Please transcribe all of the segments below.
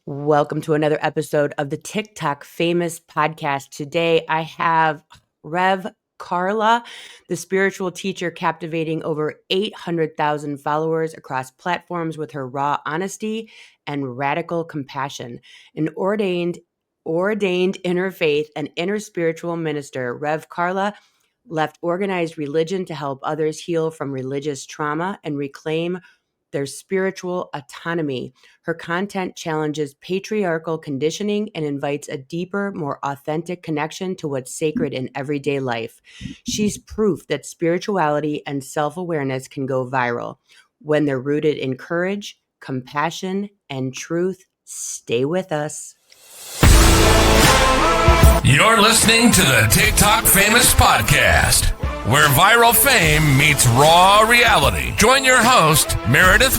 Welcome to another episode of the TikTok Famous Podcast. Today, I have Rev Karla, the spiritual teacher captivating over 800,000 followers across platforms with her raw honesty and radical compassion. An ordained interfaith and interspiritual minister, Rev Karla left organized religion to help others heal from religious trauma and reclaim their spiritual autonomy. Her content challenges patriarchal conditioning and invites a deeper, more authentic connection to what's sacred in everyday life. She's proof that spirituality and self-awareness can go viral when they're rooted in courage, compassion, and truth. Stay with us. You're listening to the TikTok Famous Podcast, where viral fame meets raw reality. Join your host, Meredyth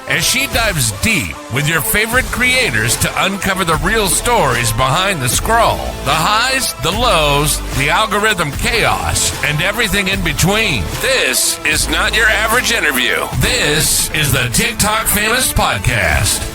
as she dives deep with your favorite creators to uncover the real stories behind the scroll, the highs, the lows, the algorithm chaos, and everything in between. This is not your average interview. This is the TikTok Famous Podcast.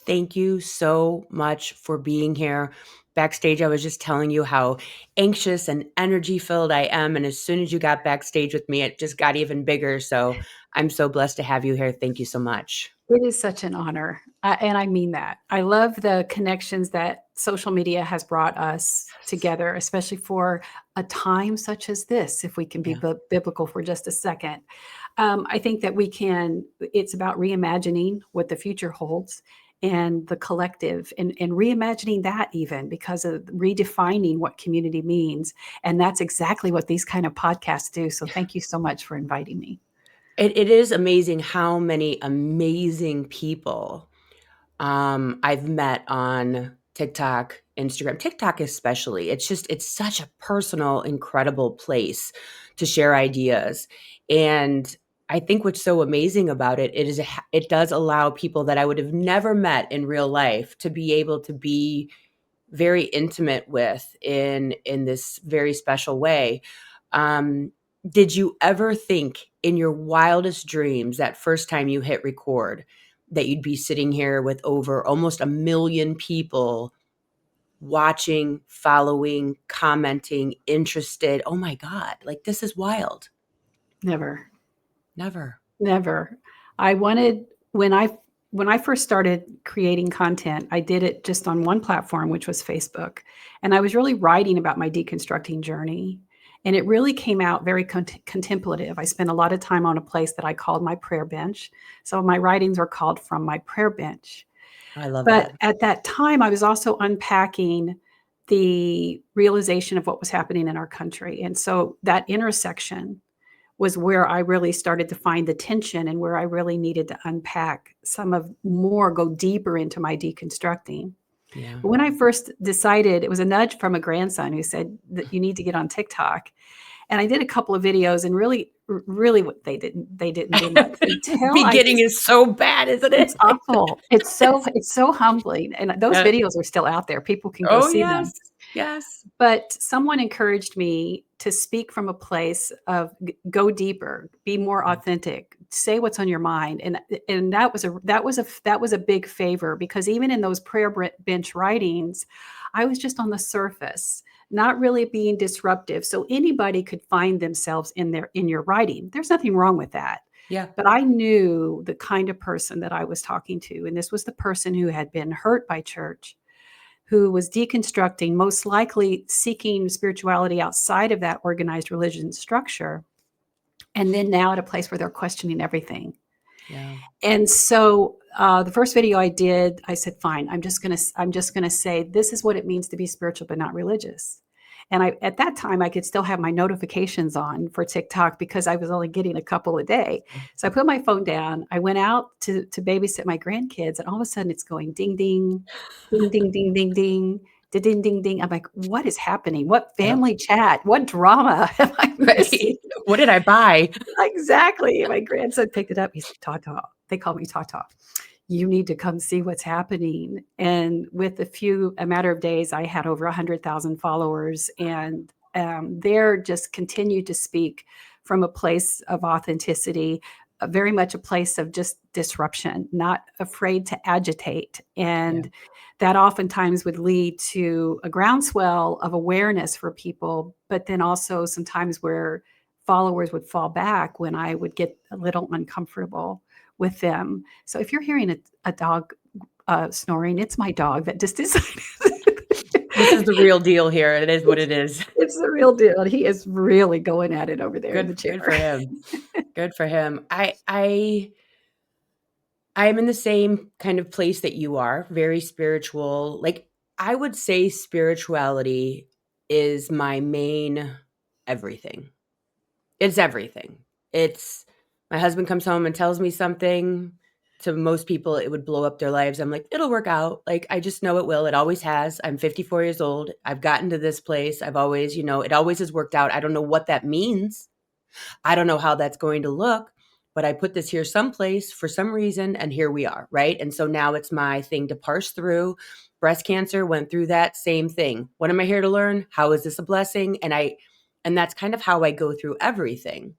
Thank you so much for being here. Backstage, I was just telling you how anxious and energy-filled I am. And as soon as you got backstage with me, it just got even bigger. So I'm so blessed to have you here. Thank you so much. It is such an honor. And I mean that. I love the connections that social media has brought us together, especially for a time such as this, if we can be biblical for just a second. I think that it's about reimagining what the future holds and the collective and reimagining that even because of redefining what community means. And that's exactly what these kind of podcasts do. So thank you so much for inviting me. It is amazing how many amazing people I've met on TikTok, Instagram, TikTok especially. It's such a personal, incredible place to share ideas. And I think what's so amazing about it is it does allow people that I would have never met in real life to be able to be very intimate with in this very special way. Did you ever think in your wildest dreams that first time you hit record that you'd be sitting here with over almost 1 million people watching, following, commenting, interested? Oh my God, like this is wild. Never. I wanted, when I first started creating content, I did it just on one platform, which was Facebook. And I was really writing about my deconstructing journey. And it really came out very contemplative. I spent a lot of time on a place that I called my prayer bench. So my writings were called From My Prayer Bench. I love that. But at that time, I was also unpacking the realization of what was happening in our country. And so that intersection was where I really started to find the tension and where I really needed to unpack go deeper into my deconstructing. Yeah. But when I first decided, it was a nudge from a grandson who said that you need to get on TikTok. And I did a couple of videos and really what they didn't do much. Beginning is so bad, isn't it? It's awful. It's so humbling. And those videos are still out there. People can go see them. Yes. But someone encouraged me to speak from a place of go deeper, be more authentic, say what's on your mind. And that was a big favor, because even in those prayer bench writings, I was just on the surface, not really being disruptive. So anybody could find themselves in your writing. There's nothing wrong with that. Yeah. But I knew the kind of person that I was talking to. And this was the person who had been hurt by church, who was deconstructing, most likely seeking spirituality outside of that organized religion structure. And then now at a place where they're questioning everything. Yeah. And so the first video I did, I said, fine, I'm just going to say, this is what it means to be spiritual, but not religious. And at that time, I could still have my notifications on for TikTok because I was only getting a couple a day. So I put my phone down. I went out to babysit my grandkids, and all of a sudden it's going ding, ding, ding, ding, ding, ding, ding, ding, ding, ding. I'm like, what is happening? What family chat? What drama am I missing? What did I buy? Exactly. My grandson picked it up. He said, Tata. They call me Tata. You need to come see what's happening. And with a matter of days, I had over 100,000 followers, and they're just continued to speak from a place of authenticity, very much a place of just disruption, not afraid to agitate. And that oftentimes would lead to a groundswell of awareness for people, but then also sometimes where followers would fall back when I would get a little uncomfortable with them. So if you're hearing a dog snoring, it's my dog that just decided. This is the real deal here. It is what it is. It's the real deal. He is really going at it over there in the chair. Good for him. Good for him. I'm in the same kind of place that you are, very spiritual. Like, I would say spirituality is my main everything. It's everything. It's my husband comes home and tells me something. To most people, it would blow up their lives. I'm like, it'll work out. Like, I just know it will. It always has. I'm 54 years old. I've gotten to this place. I've always, it always has worked out. I don't know what that means. I don't know how that's going to look, but I put this here someplace for some reason, and here we are, right? And so now it's my thing to parse through. Breast cancer went through that same thing. What am I here to learn? How is this a blessing? And that's kind of how I go through everything.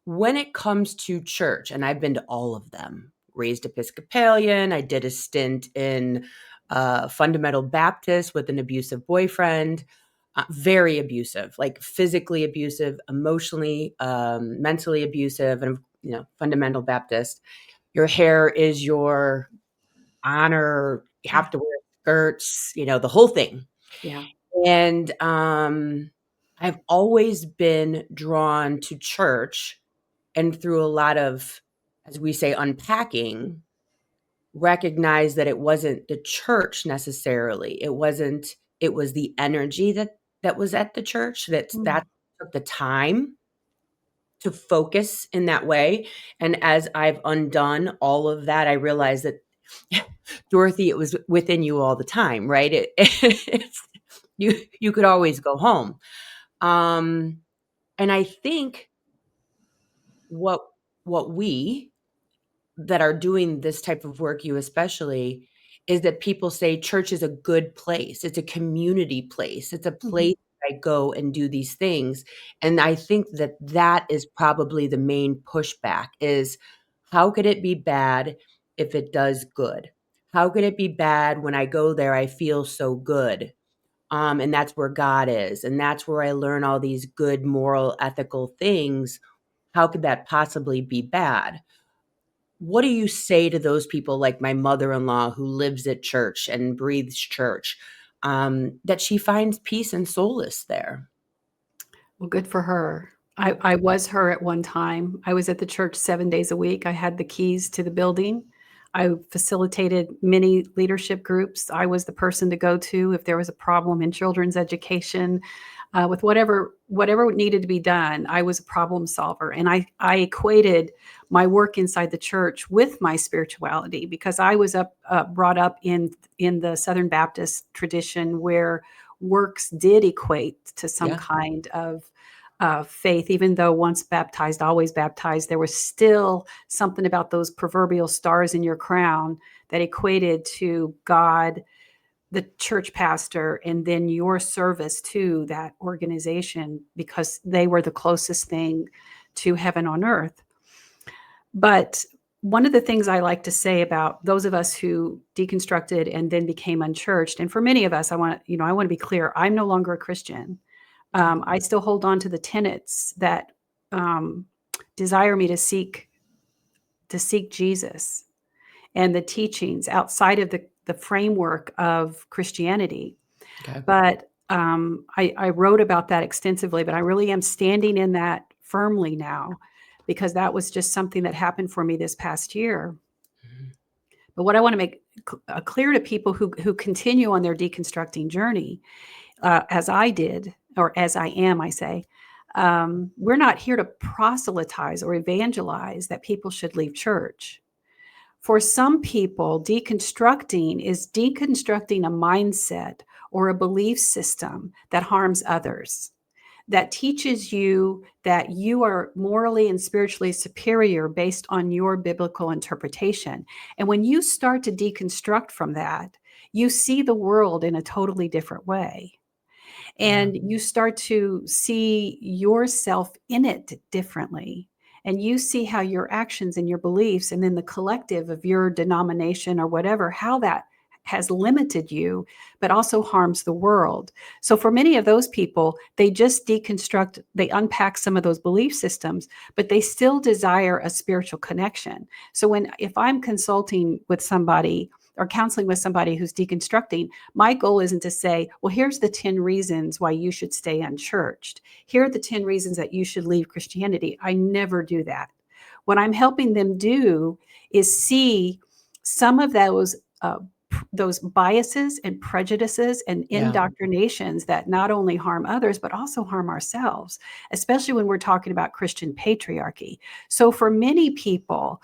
When it comes to church, and I've been to all of them, raised Episcopalian, I did a stint in fundamental Baptist with an abusive boyfriend, very abusive, like physically abusive, emotionally, mentally abusive, and fundamental Baptist. Your hair is your honor. You have to wear skirts, the whole thing. Yeah. And I've always been drawn to church, and through a lot of, as we say, unpacking, recognize that it wasn't the church necessarily. It was the energy that was at the church that took the time to focus in that way. And as I've undone all of that, I realized that, Dorothy, it was within you all the time, right? You could always go home. And I think what we that are doing this type of work, you especially, is that people say church is a good place. It's a community place. It's a place I go and do these things. And I think that is probably the main pushback is, how could it be bad if it does good? How could it be bad when I go there, I feel so good? And that's where God is. And that's where I learn all these good, moral, ethical things. How could that possibly be bad? What do you say to those people, like my mother-in-law who lives at church and breathes church, that she finds peace and solace there? Well, good for her. I was her at one time. I was at the church 7 days a week. I had the keys to the building. I facilitated many leadership groups. I was the person to go to if there was a problem in children's education, with whatever needed to be done. I was a problem solver, and I equated my work inside the church with my spirituality, because I was brought up in the Southern Baptist tradition where works did equate to some kind of faith. Even though once baptized, always baptized, there was still something about those proverbial stars in your crown that equated to God, the church pastor, and then your service to that organization, because they were the closest thing to heaven on earth. But one of the things I like to say about those of us who deconstructed and then became unchurched, and for many of us, I want to be clear, I'm no longer a Christian. I still hold on to the tenets that desire me to seek Jesus and the teachings outside of the framework of Christianity. Okay. But I wrote about that extensively, but I really am standing in that firmly now, because that was just something that happened for me this past year. Mm-hmm. But what I want to make clear to people who continue on their deconstructing journey, as I did, or as I am, I say, we're not here to proselytize or evangelize that people should leave church. For some people, deconstructing is deconstructing a mindset or a belief system that harms others, that teaches you that you are morally and spiritually superior based on your biblical interpretation. And when you start to deconstruct from that, you see the world in a totally different way. And you start to see yourself in it differently. and you see how your actions and your beliefs and then the collective of your denomination or whatever, how that has limited you, but also harms the world. So for many of those people, they just deconstruct, they unpack some of those belief systems, but they still desire a spiritual connection. So if I'm consulting with somebody or counseling with somebody who's deconstructing, my goal isn't to say, well, here's the 10 reasons why you should stay unchurched. Here are the 10 reasons that you should leave Christianity. I never do that. What I'm helping them do is see some of those biases and prejudices and indoctrinations that not only harm others, but also harm ourselves, especially when we're talking about Christian patriarchy. So for many people,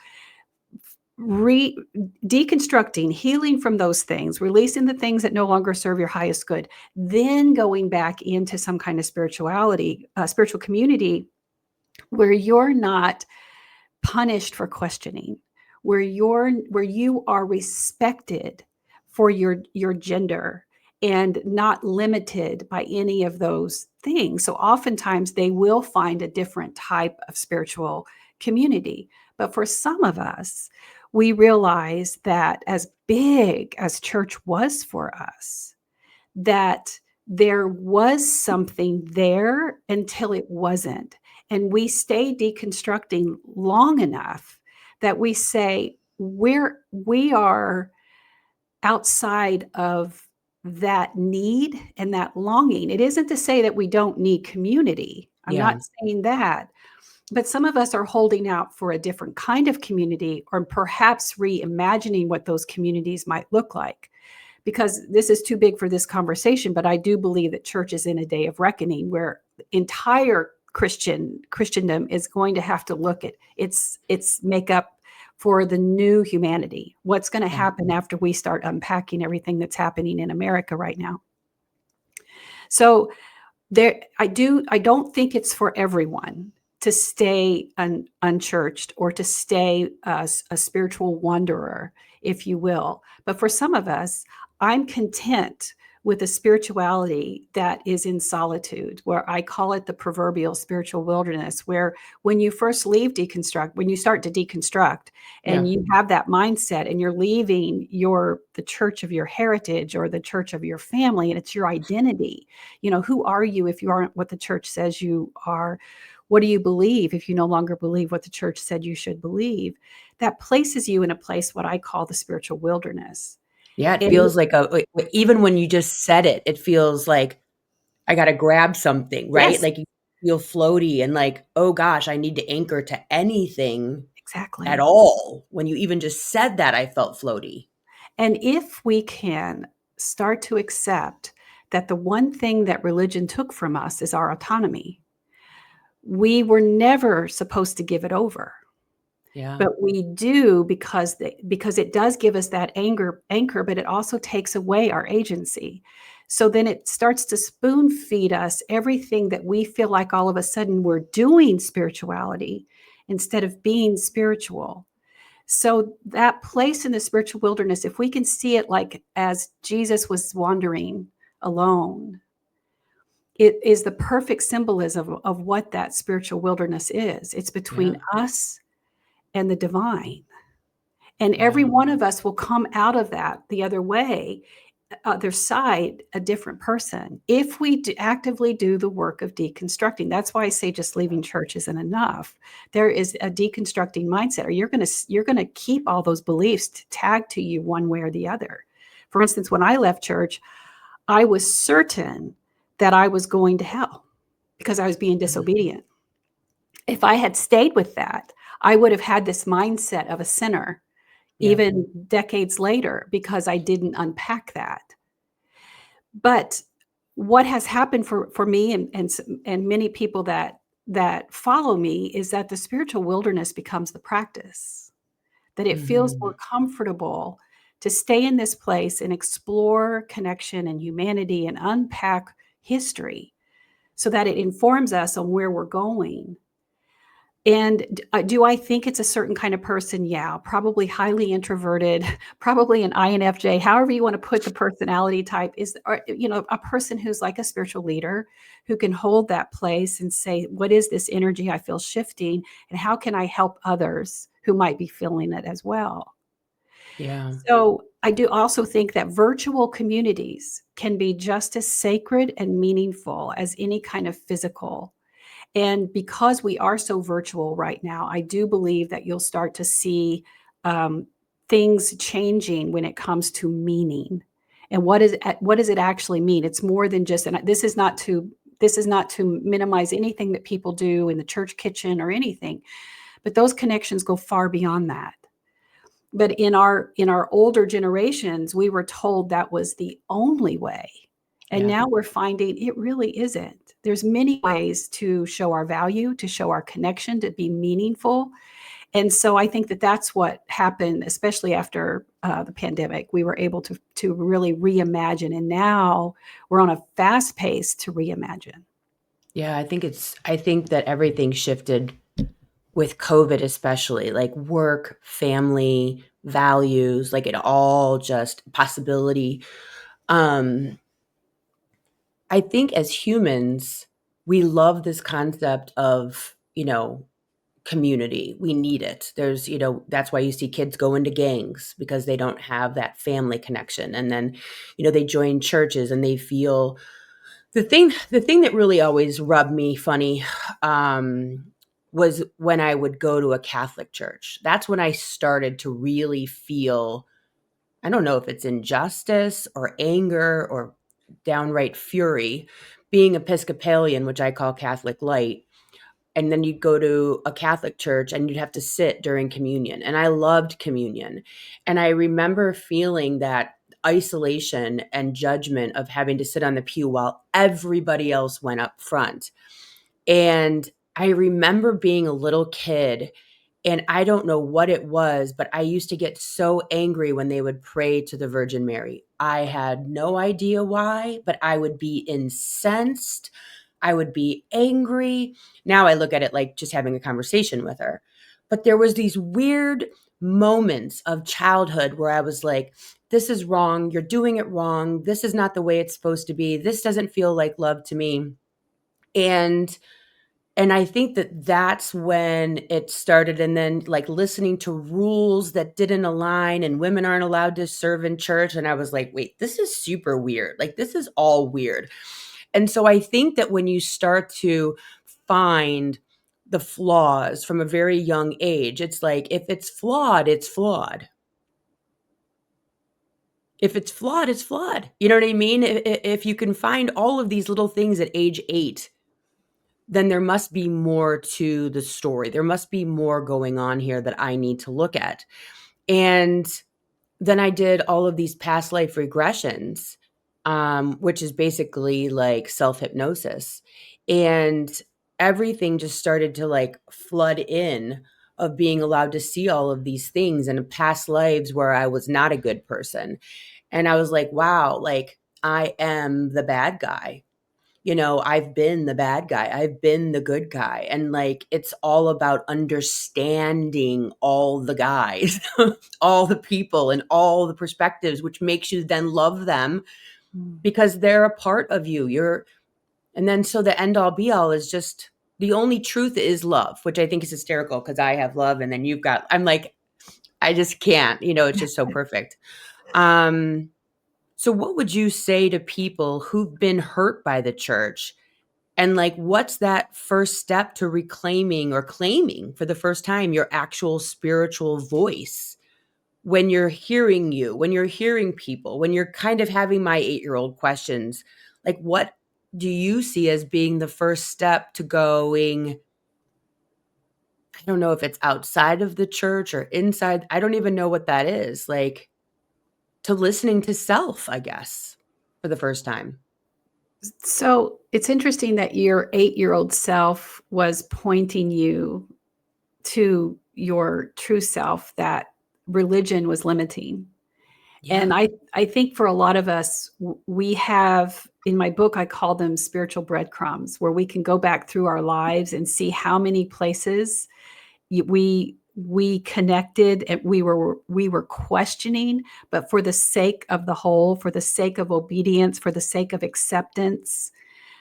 deconstructing, healing from those things, releasing the things that no longer serve your highest good, then going back into some kind of spirituality, spiritual community where you're not punished for questioning, where you are respected for your gender and not limited by any of those things. So oftentimes they will find a different type of spiritual community. But for some of us, we realize that as big as church was for us, that there was something there until it wasn't. And we stay deconstructing long enough that we say we are outside of that need and that longing. It isn't to say that we don't need community. I'm not saying that. But some of us are holding out for a different kind of community, or perhaps reimagining what those communities might look like. Because this is too big for this conversation, but I do believe that church is in a day of reckoning where entire Christendom is going to have to look at its makeup for the new humanity. What's going to happen after we start unpacking everything that's happening in America right now? So I don't think it's for everyone to stay unchurched or to stay a spiritual wanderer, if you will. But for some of us, I'm content with a spirituality that is in solitude, where I call it the proverbial spiritual wilderness, where when you first when you start to deconstruct and you have that mindset and you're leaving the church of your heritage or the church of your family, and it's your identity. Who are you if you aren't what the church says you are? What do you believe if you no longer believe what the church said you should believe? That places you in a place, what I call the spiritual wilderness. Yeah, it feels like even when you just said it, it feels like I got to grab something, right? Yes. Like you feel floaty and like, oh gosh, I need to anchor to anything Exactly. at all. When you even just said that, I felt floaty. And if we can start to accept that the one thing that religion took from us is our autonomy, we were never supposed to give it over. Yeah. But we do because it does give us that anchor, but it also takes away our agency. So then it starts to spoon feed us everything that we feel like all of a sudden we're doing spirituality instead of being spiritual. So that place in the spiritual wilderness, if we can see it like as Jesus was wandering alone, it is the perfect symbolism of what that spiritual wilderness is. It's between us and the divine. And every one of us will come out of that the other way, other side, a different person, if we actively do the work of deconstructing. That's why I say just leaving church isn't enough. There is a deconstructing mindset, or you're going to keep all those beliefs tagged to you one way or the other. For instance, when I left church, I was certain that I was going to hell because I was being disobedient. If I had stayed with that, I would have had this mindset of a sinner even decades later because I didn't unpack that. But what has happened for me and many people that follow me is that the spiritual wilderness becomes the practice, that it feels more comfortable to stay in this place and explore connection and humanity and unpack history so that it informs us on where we're going. And do I think it's a certain kind of person? Yeah, probably highly introverted, probably an INFJ, however you want to put the personality type is, or, a person who's like a spiritual leader who can hold that place and say, what is this energy I feel shifting? And how can I help others who might be feeling it as well? Yeah. So I do also think that virtual communities can be just as sacred and meaningful as any kind of physical. And because we are so virtual right now, I do believe that you'll start to see um, things changing when it comes to meaning. And what does it actually mean? It's more than just, and this is not to minimize anything that people do in the church kitchen or anything, but those connections go far beyond that. But in our older generations, we were told that was the only way. And Yeah. now we're finding it really isn't. There's many ways to show our value, to show our connection, to be meaningful. And so I think that that's what happened, especially after the pandemic. We were able to really reimagine, and now we're on a fast pace to reimagine. Yeah, I think that everything shifted with COVID, especially like work, family, values, like it all just possibility. Um, I think as humans, we love this concept of, community. We need it. That's why you see kids go into gangs because they don't have that family connection. And then, they join churches and they feel the thing that really always rubbed me funny was when I would go to a Catholic church. That's when I started to really feel, I don't know if it's injustice or anger or downright fury, being Episcopalian, which I call Catholic light. And then you'd go to a Catholic church and you'd have to sit during communion. And I loved communion. And I remember feeling that isolation and judgment of having to sit on the pew while everybody else went up front. And I remember being a little kid, and I don't know what it was, but I used to get so angry when they would pray to the Virgin Mary. I had no idea why, but I would be incensed. I would be angry. Now I look at it like just having a conversation with her. But there was these weird moments of childhood where I was like, this is wrong. You're doing it wrong. This is not the way it's supposed to be. This doesn't feel like love to me. And I think that that's when it started. And then like listening to rules that didn't align, and women aren't allowed to serve in church. And I was like, wait, this is super weird. Like, this is all weird. And so I think that when you start to find the flaws from a very young age, it's like, if it's flawed, it's flawed. If it's flawed, it's flawed. You know what I mean? If you can find all of these little things at age 8, then there must be more to the story. There must be more going on here that I need to look at. And then I did all of these past life regressions, which is basically like self-hypnosis. And everything just started to like flood in of being allowed to see all of these things in past lives where I was not a good person. And I was like, wow, like I am the bad guy. I've been the bad guy. I've been the good guy. And like, it's all about understanding all the guys, all the people and all the perspectives, which makes you then love them because they're a part of you. And then so the end all be all is just the only truth is love, which I think is hysterical because I have love. And then I'm like, I just can't, it's just so perfect. So what would you say to people who've been hurt by the church? And like, what's that first step to reclaiming or claiming for the first time your actual spiritual voice when you're hearing when you're hearing people, when you're kind of having my 8-year-old questions? Like, what do you see as being the first step to going? I don't know if it's outside of the church or inside. I don't even know what that is. Like, to listening to self, I guess, for the first time. So it's interesting that your 8-year-old self was pointing you to your true self, that religion was limiting. Yeah. And I think for a lot of us, we have in my book, I call them spiritual breadcrumbs, where we can go back through our lives and see how many places we connected and we were questioning, but for the sake of the whole, for the sake of obedience, for the sake of acceptance,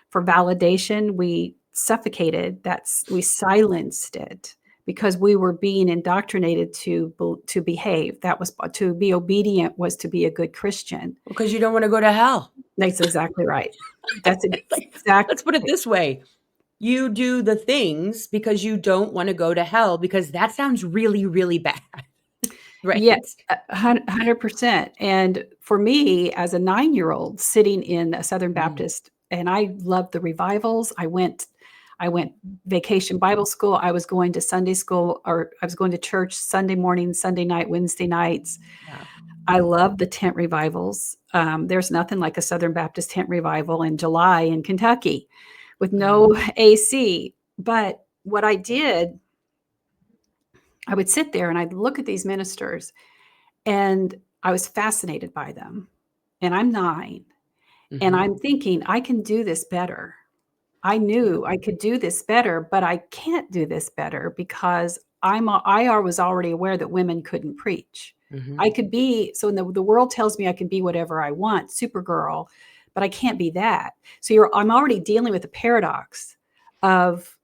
for validation, we suffocated we silenced it because we were being indoctrinated to behave. That was to be obedient, was to be a good Christian. Because you don't want to go to hell. That's exactly right. That's Like, exactly. let's put it this way. You do the things because you don't want to go to hell, because that sounds really, really bad. Right? Yeah, 100%. And for me, as a 9-year-old sitting in a Southern Baptist, and I loved the revivals. I went vacation Bible school. I was going to Sunday school, or I was going to church Sunday morning, Sunday night, Wednesday nights. Yeah. I love the tent revivals. There's nothing like a Southern Baptist tent revival in July in Kentucky with no AC. But what I did, I would sit there and I'd look at these ministers, and I was fascinated by them. And I'm 9. And I'm thinking, I can do this better. I knew I could do this better, but I can't do this better because I was already aware that women couldn't preach. I could be, so the world tells me I can be whatever I want, Supergirl, but I can't be that. So I'm already dealing with the paradox of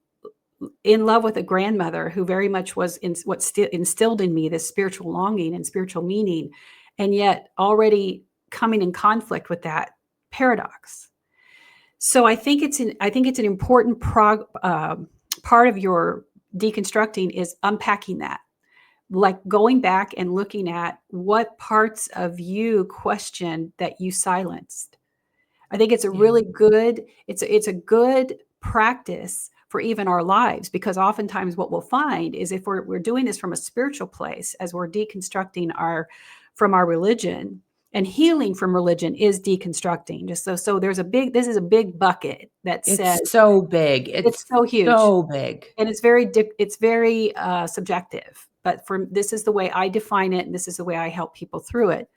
in love with a grandmother who very much was what instilled in me this spiritual longing and spiritual meaning, and yet already coming in conflict with that paradox. So I think it's an important part of your deconstructing is unpacking that, like going back and looking at what parts of you question that you silenced. I think it's a really good, it's a good practice for even our lives, because oftentimes what we'll find is if we're doing this from a spiritual place, as we're deconstructing from our religion, and healing from religion is deconstructing. Just so this is a big bucket that says it's so big. It's so huge. So big. And it's very subjective, but this is the way I define it, and this is the way I help people through it.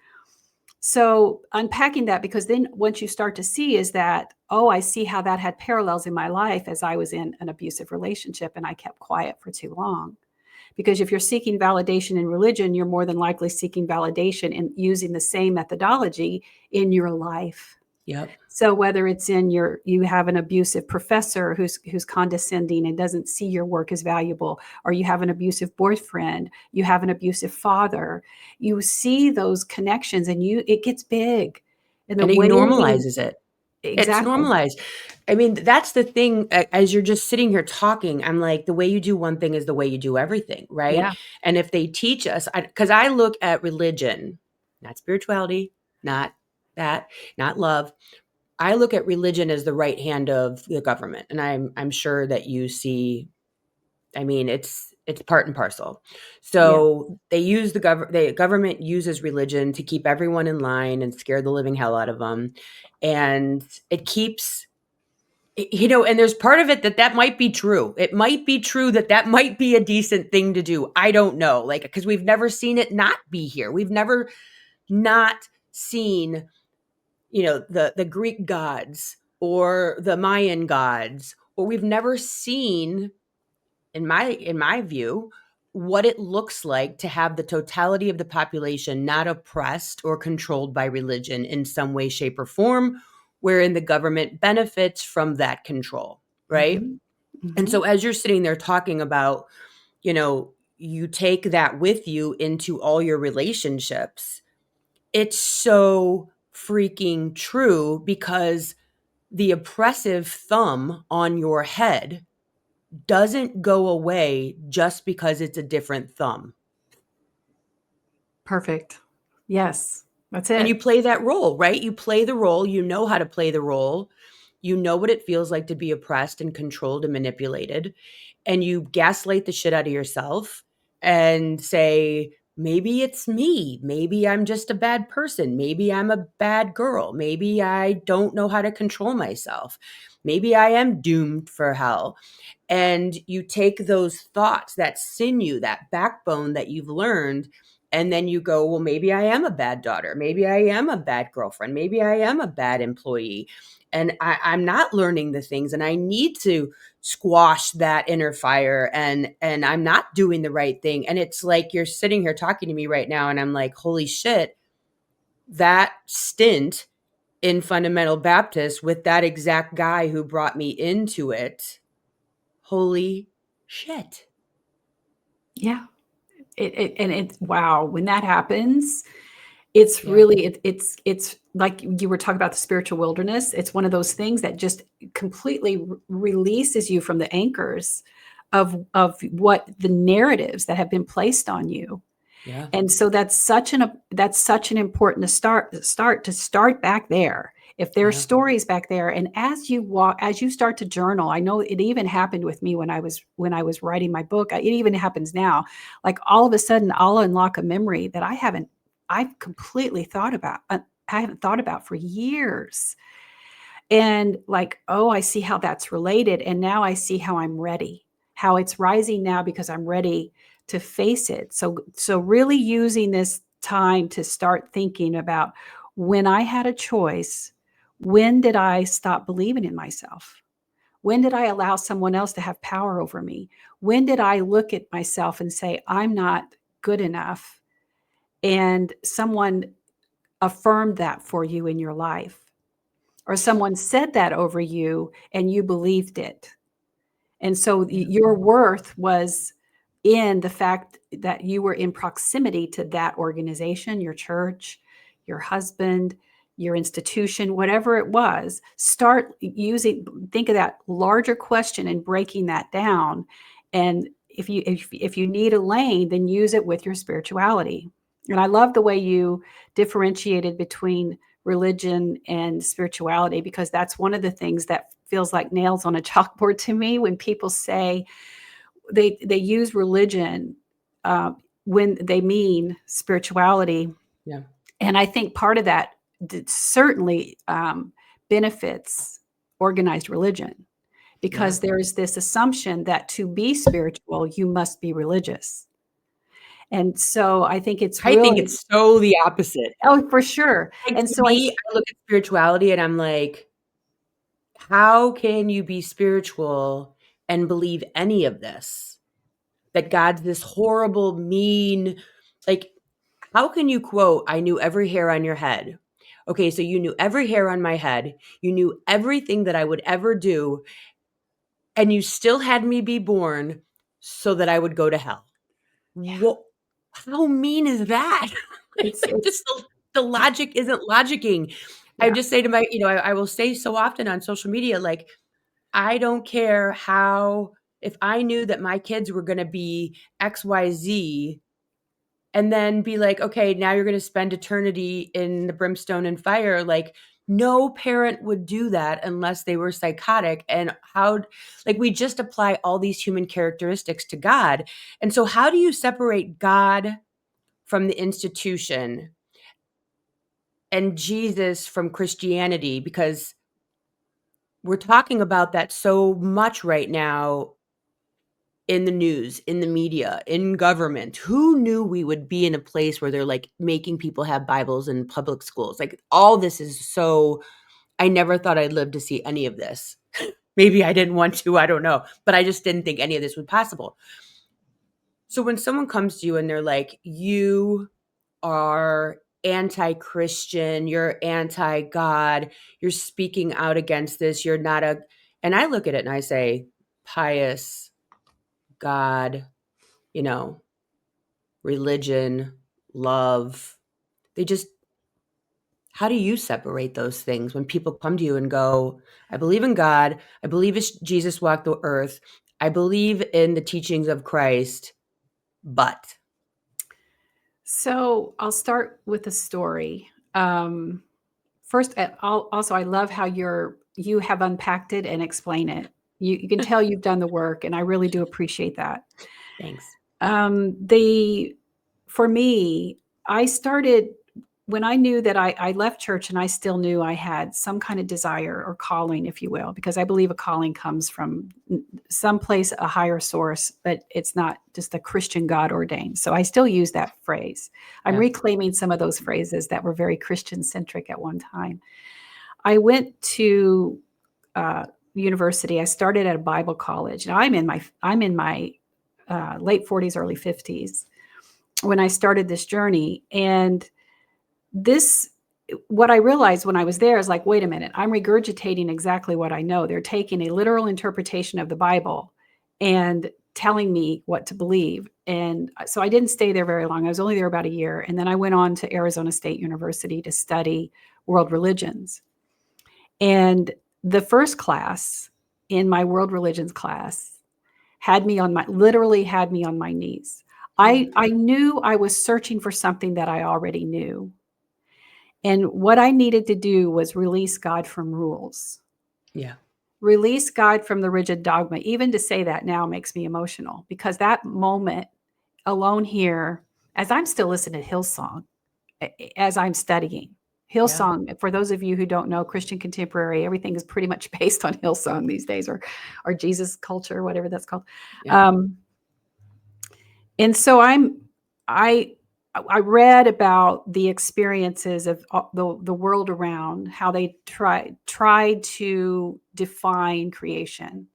So unpacking that, because then once you start to see is that, oh, I see how that had parallels in my life as I was in an abusive relationship and I kept quiet for too long. Because if you're seeking validation in religion, you're more than likely seeking validation and using the same methodology in your life. Yep. So whether it's you have an abusive professor who's condescending and doesn't see your work as valuable, or you have an abusive boyfriend, you have an abusive father, you see those connections and it gets big. And it normalizes it. Exactly. It's normalized. I mean, that's the thing. As you're just sitting here talking, I'm like, the way you do one thing is the way you do everything, right? Yeah. And if they teach us, because I look at religion, not spirituality, not that, not love. I look at religion as the right hand of the government, and I'm sure that you see. I mean, it's part and parcel. So they use the government uses religion to keep everyone in line and scare the living hell out of them, and it keeps, and there's part of it that might be true. It might be true that might be a decent thing to do. I don't know, like, because we've never seen it not be here. We've never not seen, the Greek gods or the Mayan gods, or we've never seen, in my view, what it looks like to have the totality of the population not oppressed or controlled by religion in some way, shape, or form, wherein the government benefits from that control, right? Mm-hmm. And so as you're sitting there talking about, you take that with you into all your relationships, it's so freaking true, because the oppressive thumb on your head doesn't go away just because it's a different thumb. Perfect. Yes, that's it. And you play that role, right? You play the role. You know how to play the role. You know what it feels like to be oppressed and controlled and manipulated. And you gaslight the shit out of yourself and say, maybe it's me. Maybe I'm just a bad person. Maybe I'm a bad girl. Maybe I don't know how to control myself. Maybe I am doomed for hell. And you take those thoughts, that sinew, that backbone that you've learned, and then you go, well, maybe I am a bad daughter. Maybe I am a bad girlfriend. Maybe I am a bad employee. and I'm not learning the things, and I need to squash that inner fire, and I'm not doing the right thing. And it's like you're sitting here talking to me right now, and I'm like, holy shit, that stint in Fundamental Baptist with that exact guy who brought me into it, holy shit. Yeah. Wow, when that happens, it's really, it's like you were talking about the spiritual wilderness. It's one of those things that just completely releases you from the anchors of what the narratives that have been placed on you. Yeah. And so that's such an important to start back there. If there are stories back there, and as you start to journal, I know it even happened with me when I was writing my book. It even happens now. Like all of a sudden, I'll unlock a memory that I've completely thought about. I haven't thought about for years. And like, oh, I see how that's related. And now I see how I'm ready, how it's rising now because I'm ready to face it. So really using this time to start thinking about, when I had a choice, when did I stop believing in myself? When did I allow someone else to have power over me? When did I look at myself and say, I'm not good enough? And someone affirmed that for you in your life, or someone said that over you and you believed it. And so your worth was in the fact that you were in proximity to that organization, your church, your husband, your institution, whatever it was. Think of that larger question and breaking that down. And if you need a lane, then use it with your spirituality. And I love the way you differentiated between religion and spirituality, because that's one of the things that feels like nails on a chalkboard to me when people say they use religion when they mean spirituality. Yeah. And I think part of that certainly benefits organized religion, because there's this assumption that to be spiritual, you must be religious. And so I think it's I think really, it's so the opposite. oh, for sure. Like, And to so me, I look at spirituality and I'm like, how can you be spiritual and believe any of this? That God's this horrible, mean, like, how can you quote, I knew every hair on your head? Okay, so you knew every hair on my head. You knew everything that I would ever do, and you still had me be born so that I would go to hell. What? How mean is that? it's Just the logic isn't logicking. I yeah. just say to my, I will say so often on social media, like, I don't care how, if I knew that my kids were going to be XYZ, and then be like, okay, now you're going to spend eternity in the brimstone and fire. Like, no parent would do that unless they were psychotic. And like, we just apply all these human characteristics to God. And so how do you separate God from the institution and Jesus from Christianity? Because we're talking about that so much right now in the news, in the media, in government. Who knew we would be in a place where they're like making people have Bibles in public schools? Like, all this is so, I never thought I'd live to see any of this. Maybe I didn't want to, I don't know, but I just didn't think any of this was possible. So when someone comes to you and they're like, you are anti-Christian, you're anti-God, you're speaking out against this, you're not and I look at it and I say, pious, God, religion, love. How do you separate those things when people come to you and go, I believe in God, I believe Jesus walked the earth, I believe in the teachings of Christ, but. So I'll start with a story. First, I love how you have unpacked it and explain it. You can tell you've done the work, and I really do appreciate that. Thanks. For me, I started when I knew that I left church, and I still knew I had some kind of desire or calling, if you will, because I believe a calling comes from someplace, a higher source, but it's not just a Christian God ordained. So I still use that phrase. I'm Yeah. reclaiming some of those phrases that were very Christian centric at one time. I went to university. I started at a Bible college. Now I'm in my late 40s, early 50s when I started this journey. And what I realized when I was there is like, wait a minute, I'm regurgitating exactly what I know. They're taking a literal interpretation of the Bible and telling me what to believe. And so I didn't stay there very long. I was only there about a year. And then I went on to Arizona State University to study world religions. And the first class in my world religions class literally had me on my knees. I knew I was searching for something that I already knew. And what I needed to do was release God from rules. Yeah. Release God from the rigid dogma. Even to say that now makes me emotional, because that moment alone here, as I'm still listening to Hillsong, as I'm studying Hillsong, for those of you who don't know, Christian contemporary, everything is pretty much based on Hillsong these days, or Jesus culture, whatever that's called. Yeah. And so I read about the experiences of the world around, how they tried to define creation.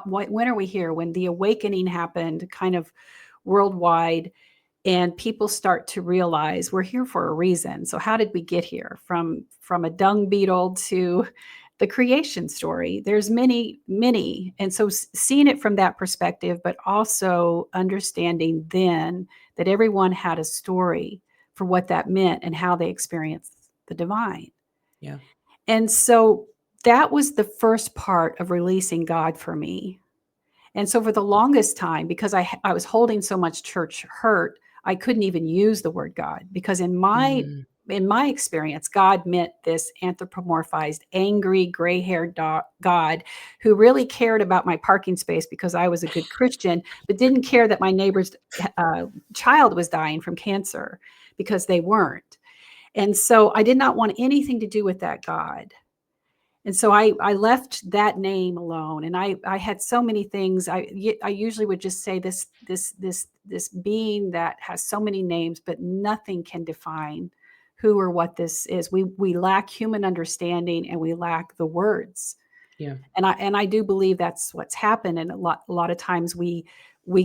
When are we here? When the awakening happened kind of worldwide, and people start to realize we're here for a reason. So how did we get here? From a dung beetle to the creation story. There's many. And so seeing it from that perspective, but also understanding then that everyone had a story for what that meant and how they experienced the divine. Yeah. And so that was the first part of releasing God for me. And so for the longest time, because I was holding so much church hurt, I couldn't even use the word God, because in my experience, God meant this anthropomorphized, angry, gray-haired God who really cared about my parking space because I was a good Christian, but didn't care that my neighbor's child was dying from cancer because they weren't. And so I did not want anything to do with that God. And so I left that name alone, and I had so many things. I usually would just say this being that has so many names, but nothing can define who or what this is. We lack human understanding, and we lack the words. Yeah. And I do believe that's what's happened. And a lot of times we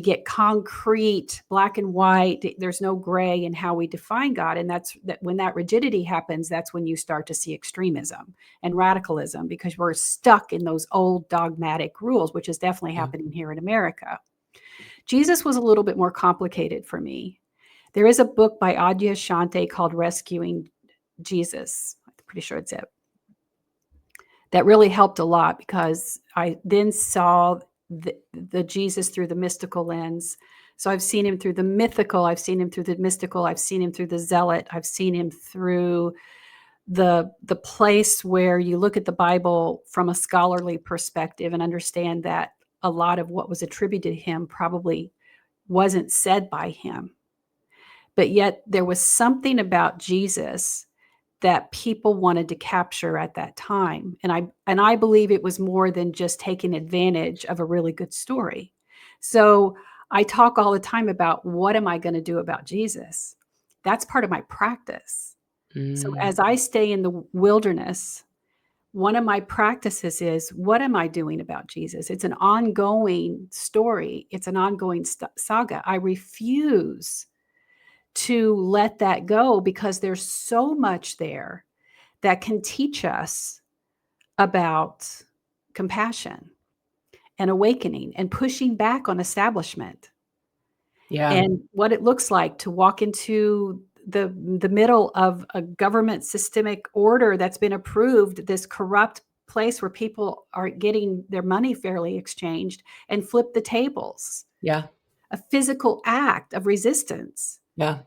get concrete, black and white. There's no gray in how we define God. And that's when that rigidity happens, that's when you start to see extremism and radicalism, because we're stuck in those old dogmatic rules, which is definitely happening here in America. Jesus was a little bit more complicated for me. There is a book by Adya Shante called Rescuing Jesus. I'm pretty sure it's it. That really helped a lot, because I then saw the Jesus through the mystical lens. So I've seen him through the mythical, I've seen him through the mystical, I've seen him through the zealot, I've seen him through the place where you look at the Bible from a scholarly perspective and understand that a lot of what was attributed to him probably wasn't said by him. But yet there was something about Jesus that people wanted to capture at that time. And I believe it was more than just taking advantage of a really good story. So I talk all the time about, what am I going to do about Jesus? That's part of my practice. So as I stay in the wilderness, one of my practices is, what am I doing about Jesus? It's an ongoing story. It's an ongoing saga. I refuse to let that go, because there's so much there that can teach us about compassion and awakening and pushing back on establishment. Yeah. And what it looks like to walk into the middle of a government systemic order that's been approved, this corrupt place where people are getting their money fairly exchanged, and flip the tables. Yeah. A physical act of resistance. Yeah.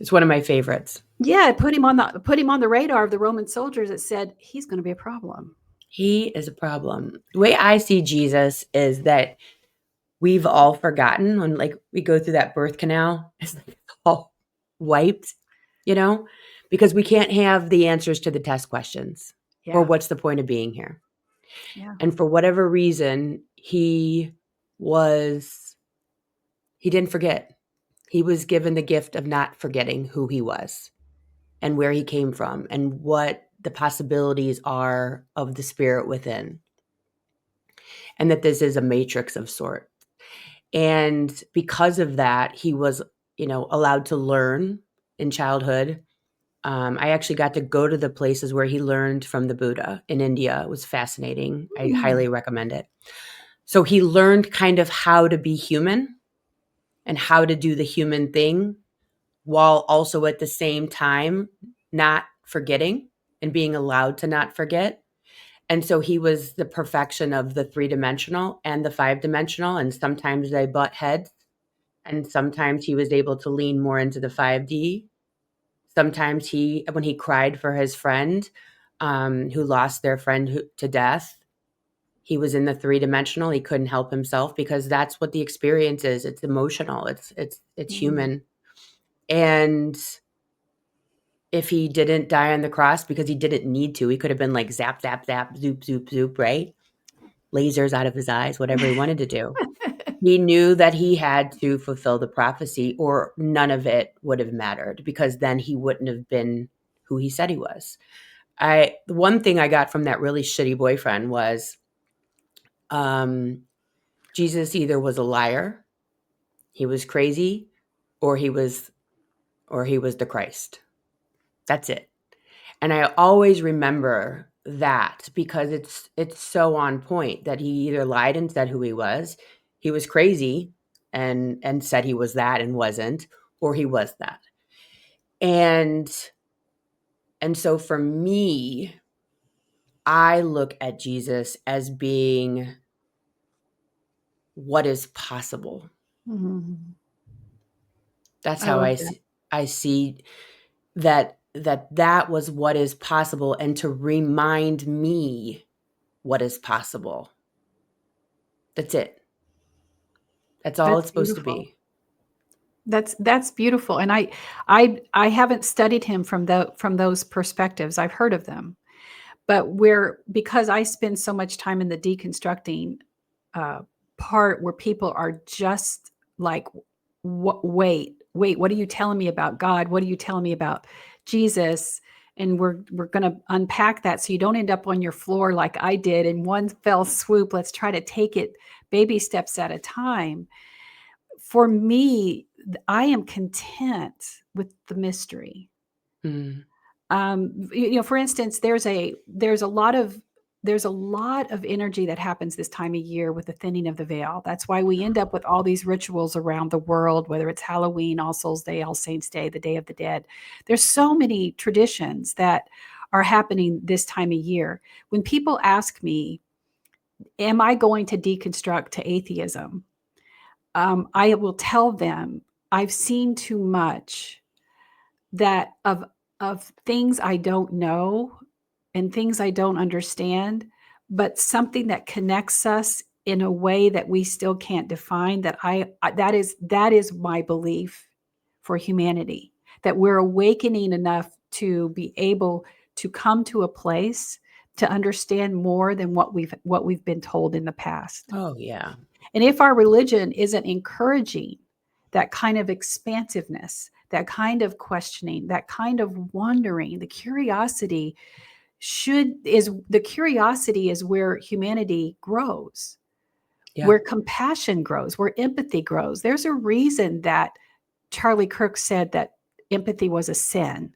It's one of my favorites. Yeah, put him on the radar of the Roman soldiers that said, he's going to be a problem. He is a problem. The way I see Jesus is that we've all forgotten when, like, we go through that birth canal, it's like all wiped, because we can't have the answers to the test questions, or what's the point of being here? Yeah. And for whatever reason, he didn't forget. He was given the gift of not forgetting who he was and where he came from and what the possibilities are of the spirit within, and that this is a matrix of sort. And because of that, he was, allowed to learn in childhood. I actually got to go to the places where he learned from the Buddha in India. It was fascinating. I highly recommend it. So he learned kind of how to be human and how to do the human thing, while also at the same time not forgetting and being allowed to not forget. And so he was the perfection of the 3-dimensional and the 5-dimensional. And sometimes they butt heads. And sometimes he was able to lean more into the 5D. Sometimes when he cried for his friend who lost their friend to death, he was in the 3-dimensional. He couldn't help himself, because that's what the experience is. It's emotional. It's human. And if he didn't die on the cross because he didn't need to, he could have been like zap, zap, zap, zoop, zoop, zoop, right? Lasers out of his eyes, whatever he wanted to do. He knew that he had to fulfill the prophecy, or none of it would have mattered, because then he wouldn't have been who he said he was. The one thing I got from that really shitty boyfriend was Jesus either was a liar, he was crazy, or he was the Christ. That's it. And I always remember that, because it's so on point that he either lied and said who he was crazy and said he was that and wasn't, or he was that. And so for me, I look at Jesus as being what is possible. That's how I see that was what is possible, and to remind me what is possible. That's it. That's all it's supposed to be. That's beautiful. And I haven't studied him from those perspectives. I've heard of them. But because I spend so much time in the deconstructing part, where people are just like, wait, what are you telling me about God? What are you telling me about Jesus? And we're going to unpack that, so you don't end up on your floor like I did in one fell swoop. Let's try to take it baby steps at a time. For me, I am content with the mystery. For instance, there's a lot of energy that happens this time of year with the thinning of the veil. That's why we end up with all these rituals around the world, whether it's Halloween, All Souls Day, All Saints Day, the Day of the Dead. There's so many traditions that are happening this time of year. When people ask me, am I going to deconstruct to atheism? I will tell them, I've seen too much that of things I don't know and things I don't understand, but something that connects us in a way that we still can't define. That is my belief for humanity, that we're awakening enough to be able to come to a place to understand more than what we've been told in the past. Oh yeah. And if our religion isn't encouraging that kind of expansiveness, that kind of questioning, that kind of wondering, the curiosity is where humanity grows, where compassion grows, where empathy grows. There's a reason that Charlie Kirk said that empathy was a sin,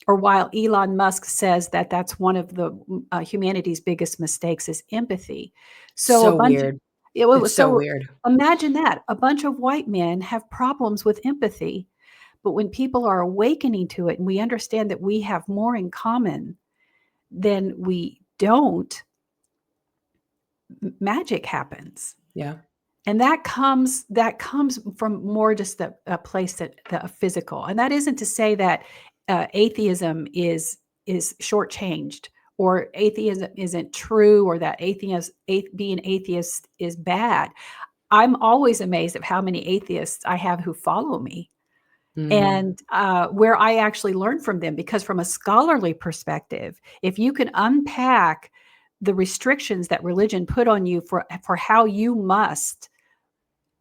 or while Elon Musk says that that's one of the humanity's biggest mistakes is empathy. So weird. It's so weird. Imagine that. A bunch of white men have problems with empathy, but when people are awakening to it and we understand that we have more in common than we don't, magic happens. Yeah. And that comes from more just a place that physical. And that isn't to say that atheism is shortchanged, or atheism isn't true, or that being atheist is bad. I'm always amazed at how many atheists I have who follow me, and where I actually learn from them, because from a scholarly perspective, if you can unpack the restrictions that religion put on you for how you must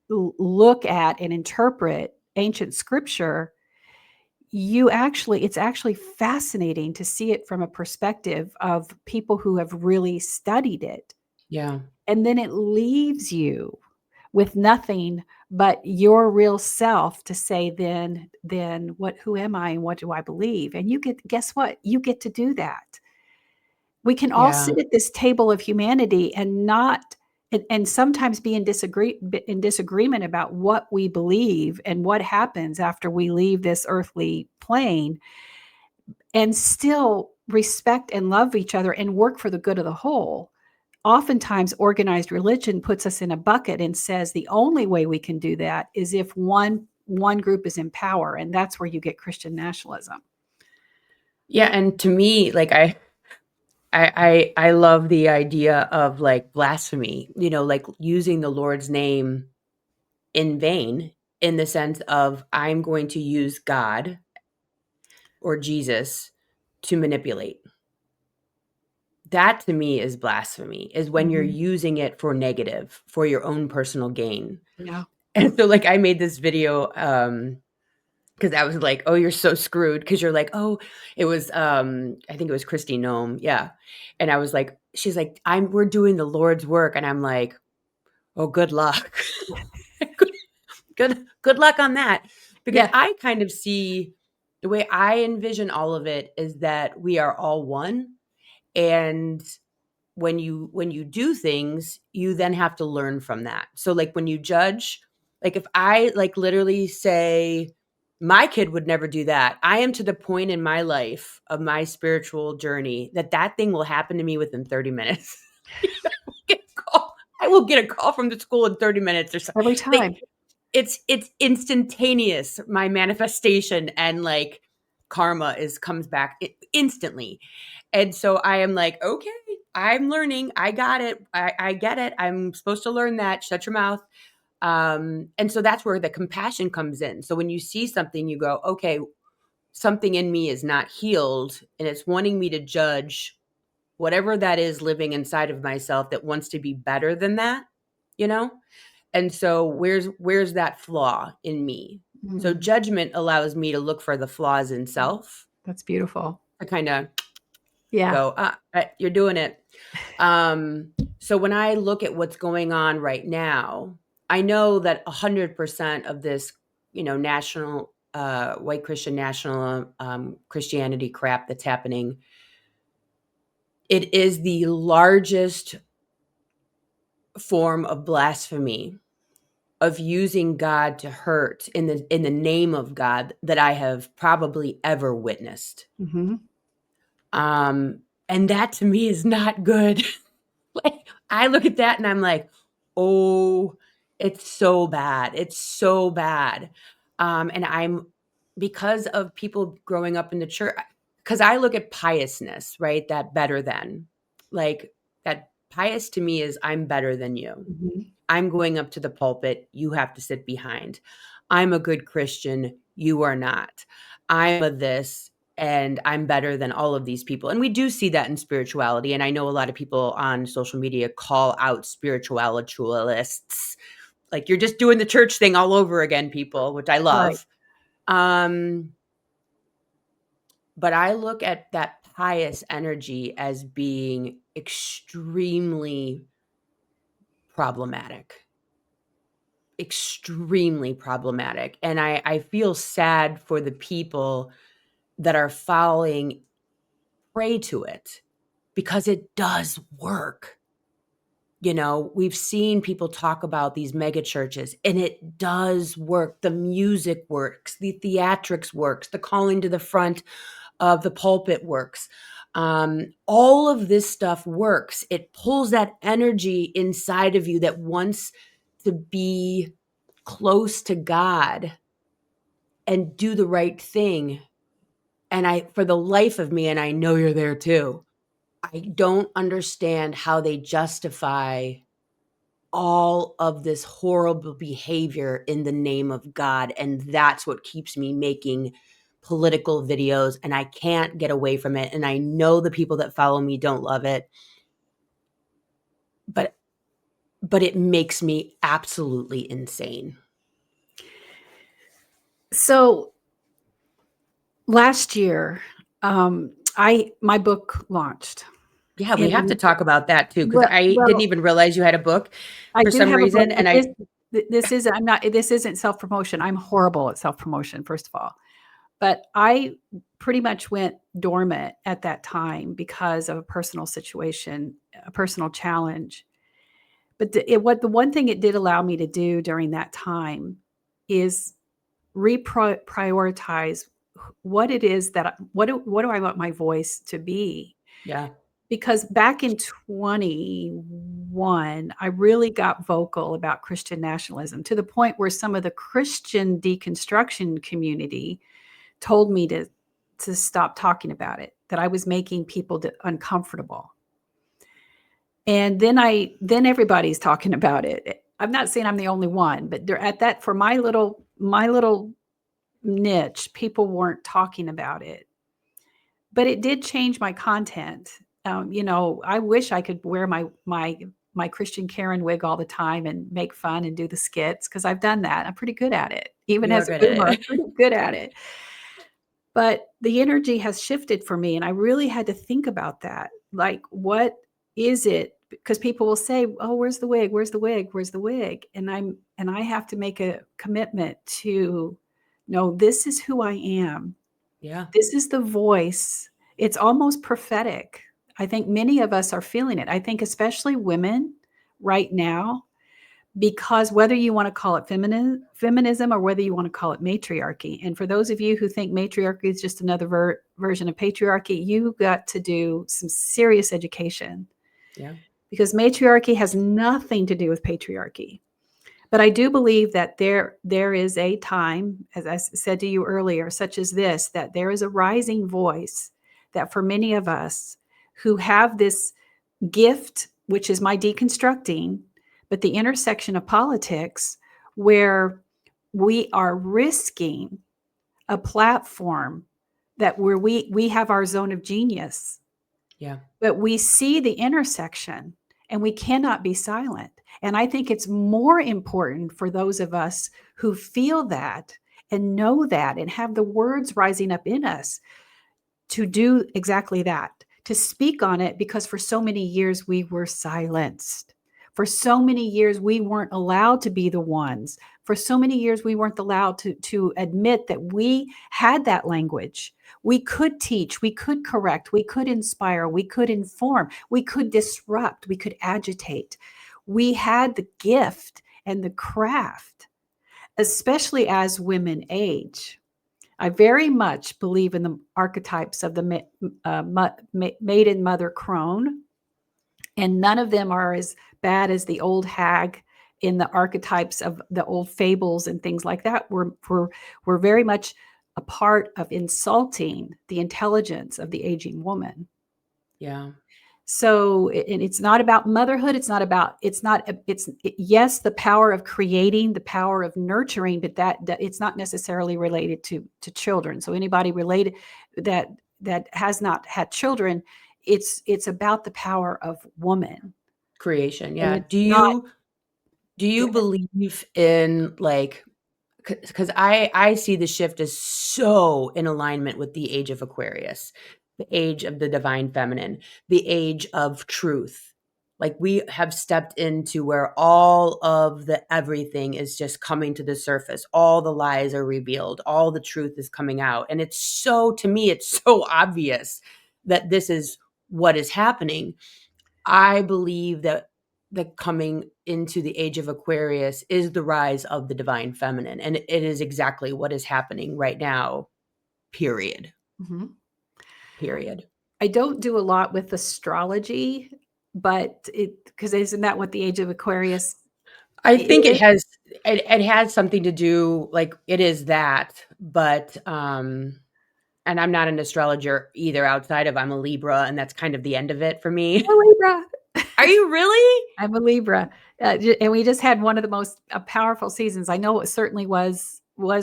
look at and interpret ancient scripture, it's actually fascinating to see it from a perspective of people who have really studied it. Yeah. And then it leaves you with nothing but your real self to say, then who am I and what do I believe? And guess what? You get to do that. We can all Yeah. sit at this table of humanity and not and sometimes be in disagreement about what we believe and what happens after we leave this earthly plane, and still respect and love each other and work for the good of the whole. Oftentimes, organized religion puts us in a bucket and says the only way we can do that is if one group is in power, and that's where you get Christian nationalism. Yeah, and to me, like I love the idea of like blasphemy, like using the Lord's name in vain, in the sense of I'm going to use God or Jesus to manipulate. That to me is blasphemy, is when you're using it for negative, for your own personal gain. Yeah. And so like I made this video because I was like, oh, you're so screwed. Because you're like, oh, it was I think it was Christy Nome. Yeah. And I was like, she's like, we're doing the Lord's work. And I'm like, oh, good luck. good luck on that. Because Yeah. I kind of see the way I envision all of it is that we are all one. And when you do things, you then have to learn from that. So like when you judge, like if I like literally say my kid would never do that, I am to the point in my life of my spiritual journey that thing will happen to me within 30 minutes. I will get a call from the school in 30 minutes or something. Every time. Like, it's instantaneous, my manifestation, and like karma comes back instantly. And so I am like, okay, I'm learning. I got it. I get it. I'm supposed to learn that. Shut your mouth. And so that's where the compassion comes in. So when you see something, you go, okay, something in me is not healed, and it's wanting me to judge whatever that is living inside of myself that wants to be better than that, you know? And so where's that flaw in me? So judgment allows me to look for the flaws in self. That's beautiful. I kind of Yeah. go, you're doing it. So when I look at what's going on right now, I know that 100% of this, national, white Christian national Christianity crap that's happening, it is the largest form of blasphemy, of using God to hurt in the name of God, that I have probably ever witnessed. And that to me is not good. Like, I look at that and I'm like, oh, it's so bad. It's so bad. And because of people growing up in the church, because I look at piousness, right? That better than, like, that pious to me is I'm better than you. I'm going up to the pulpit. You have to sit behind. I'm a good Christian. You are not. I'm a this, and I'm better than all of these people. And we do see that in spirituality. And I know a lot of people on social media call out spiritualists. Like, you're just doing the church thing all over again, people, which I love. Right. But I look at that pious energy as being extremely problematic. Extremely problematic. And I feel sad for the people that are falling prey to it, because it does work. We've seen people talk about these mega churches, and it does work. The music works, the theatrics works, the calling to the front of the pulpit works. All of this stuff works. It pulls that energy inside of you that wants to be close to God and do the right thing. And for the life of me, and I know you're there too, I don't understand how they justify all of this horrible behavior in the name of God. And that's what keeps me making political videos, and I can't get away from it. And I know the people that follow me don't love it, but it makes me absolutely insane. So last year, my book launched. Yeah, we have to And talk about that too, because well, I didn't well, even realize you had a book I for do some have a book, reason. but And this isn't. I'm not. This isn't self promotion. I'm horrible at self promotion. First of all, but I pretty much went dormant at that time because of a personal situation, a personal challenge. But the one thing it did allow me to do during that time is reprioritize what it is that what do I want my voice to be? yeah, Because back in 21, I really got vocal about Christian nationalism to the point where some of the Christian deconstruction community told me to stop talking about it, that I was making people uncomfortable. And then everybody's talking about it. I'm not saying I'm the only one, but they're at that for my little niche, people weren't talking about it. But it did change my content. I wish I could wear my Christian Karen wig all the time and make fun and do the skits, because I've done that. I'm pretty good at it. Even you are as a good boomer, at I'm it. pretty good at it. But the energy has shifted for me, and I really had to think about that. Like, what is it? Because people will say, "Oh, where's the wig? Where's the wig? Where's the wig?" And I have to make a commitment to, no, this is who I am. Yeah, This is the voice. It's almost prophetic. I think many of us are feeling it. I think especially women right now, because whether you want to call it feminism or whether you want to call it matriarchy, and for those of you who think matriarchy is just another version of patriarchy, you got to do some serious education, yeah, because matriarchy has nothing to do with patriarchy. But I do believe that there is a time, as I said to you earlier, such as this, that there is a rising voice that for many of us who have this gift, which is my deconstructing, but the intersection of politics, where we are risking a platform that where we have our zone of genius, yeah. but we see the intersection and we cannot be silent. And I think it's more important for those of us who feel that and know that and have the words rising up in us to do exactly that, to speak on it, because for so many years we were silenced. For so many years we weren't allowed to be the ones. For so many years we weren't allowed to admit that we had that language. We could teach, we could correct, we could inspire, we could inform, we could disrupt, we could agitate. We had the gift and the craft, especially as women age. I very much believe in the archetypes of the maiden, mother, crone, and none of them are as bad as the old hag in the archetypes of the old fables and things like that. We're very much a part of insulting the intelligence of the aging woman. Yeah. So, and it's not about motherhood. It's yes, the power of creating, the power of nurturing, but that it's not necessarily related to children. So anybody related that has not had children, it's about the power of woman. Creation. And Yeah. it's not. Do you Good. believe in, like, because I see the shift as so in alignment with the age of Aquarius, the age of the divine feminine, the age of truth. Like, we have stepped into where all of the everything is just coming to the surface. All the lies are revealed. All the truth is coming out. And it's so, to me, it's so obvious that this is what is happening. I believe that the coming into the age of Aquarius is the rise of the divine feminine. And it is exactly what is happening right now, period. Mhm. Period. I don't do a lot with astrology, but because isn't that what the age of Aquarius I think is? it has something to do, like, it is that, but and I'm not an astrologer either, outside of I'm a Libra, and that's kind of the end of it for me. I'm a Libra. Are you really? I'm a Libra, and we just had one of the most powerful seasons. I know it certainly was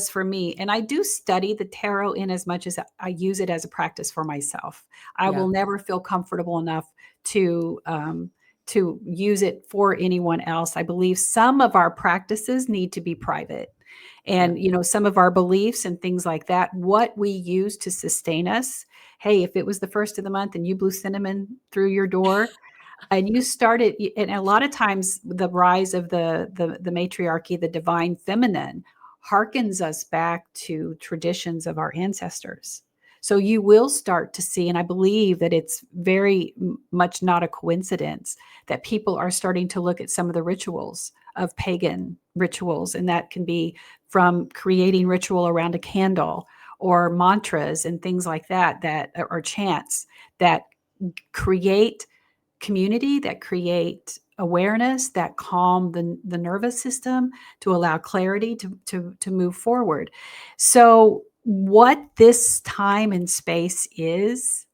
for me, and I do study the tarot in as much as I use it as a practice for myself. I Yeah. will never feel comfortable enough to use it for anyone else. I believe some of our practices need to be private, and some of our beliefs and things like that, what we use to sustain us. Hey, if it was the first of the month and you blew cinnamon through your door and you started, and a lot of times the rise of the matriarchy, the divine feminine, harkens us back to traditions of our ancestors. So you will start to see, and I believe that it's very much not a coincidence that people are starting to look at some of the rituals of pagan rituals, and that can be from creating ritual around a candle or mantras and things like that or chants that create community, that create awareness, that calm the nervous system to allow clarity to move forward. So what this time and space is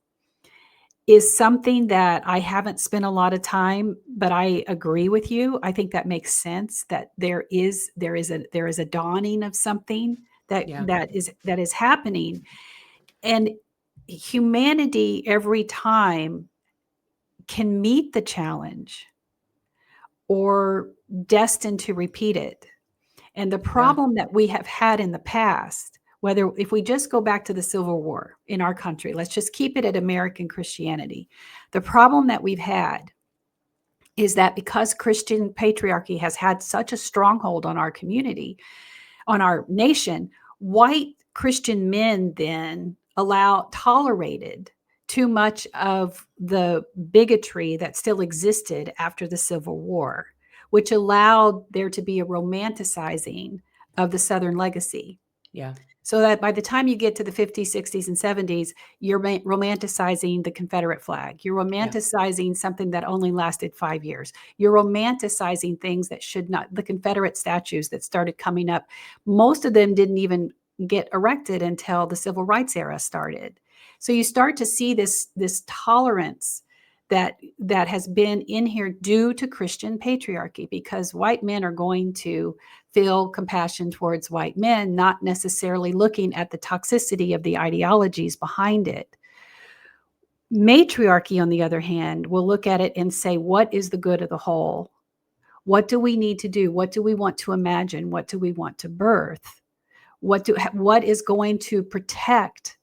something that I haven't spent a lot of time, but I agree with you. I think that makes sense, that there is a dawning of something that is happening. And humanity every time can meet the challenge or destined to repeat it. And the problem that we have had in the past, whether if we just go back to the Civil War in our country, let's just keep it at American Christianity. The problem that we've had is that because Christian patriarchy has had such a stronghold on our community, on our nation, white Christian men then tolerated too much of the bigotry that still existed after the Civil War, which allowed there to be a romanticizing of the Southern legacy. Yeah. So that by the time you get to the 50s, 60s, and 70s, you're romanticizing the Confederate flag. You're romanticizing something that only lasted 5 years. You're romanticizing things that should not, the Confederate statues that started coming up. Most of them didn't even get erected until the Civil Rights era started. So you start to see this tolerance that has been in here due to Christian patriarchy, because white men are going to feel compassion towards white men, not necessarily looking at the toxicity of the ideologies behind it. Matriarchy, on the other hand, will look at it and say, what is the good of the whole? What do we need to do? What do we want to imagine? What do we want to birth? What is going to protect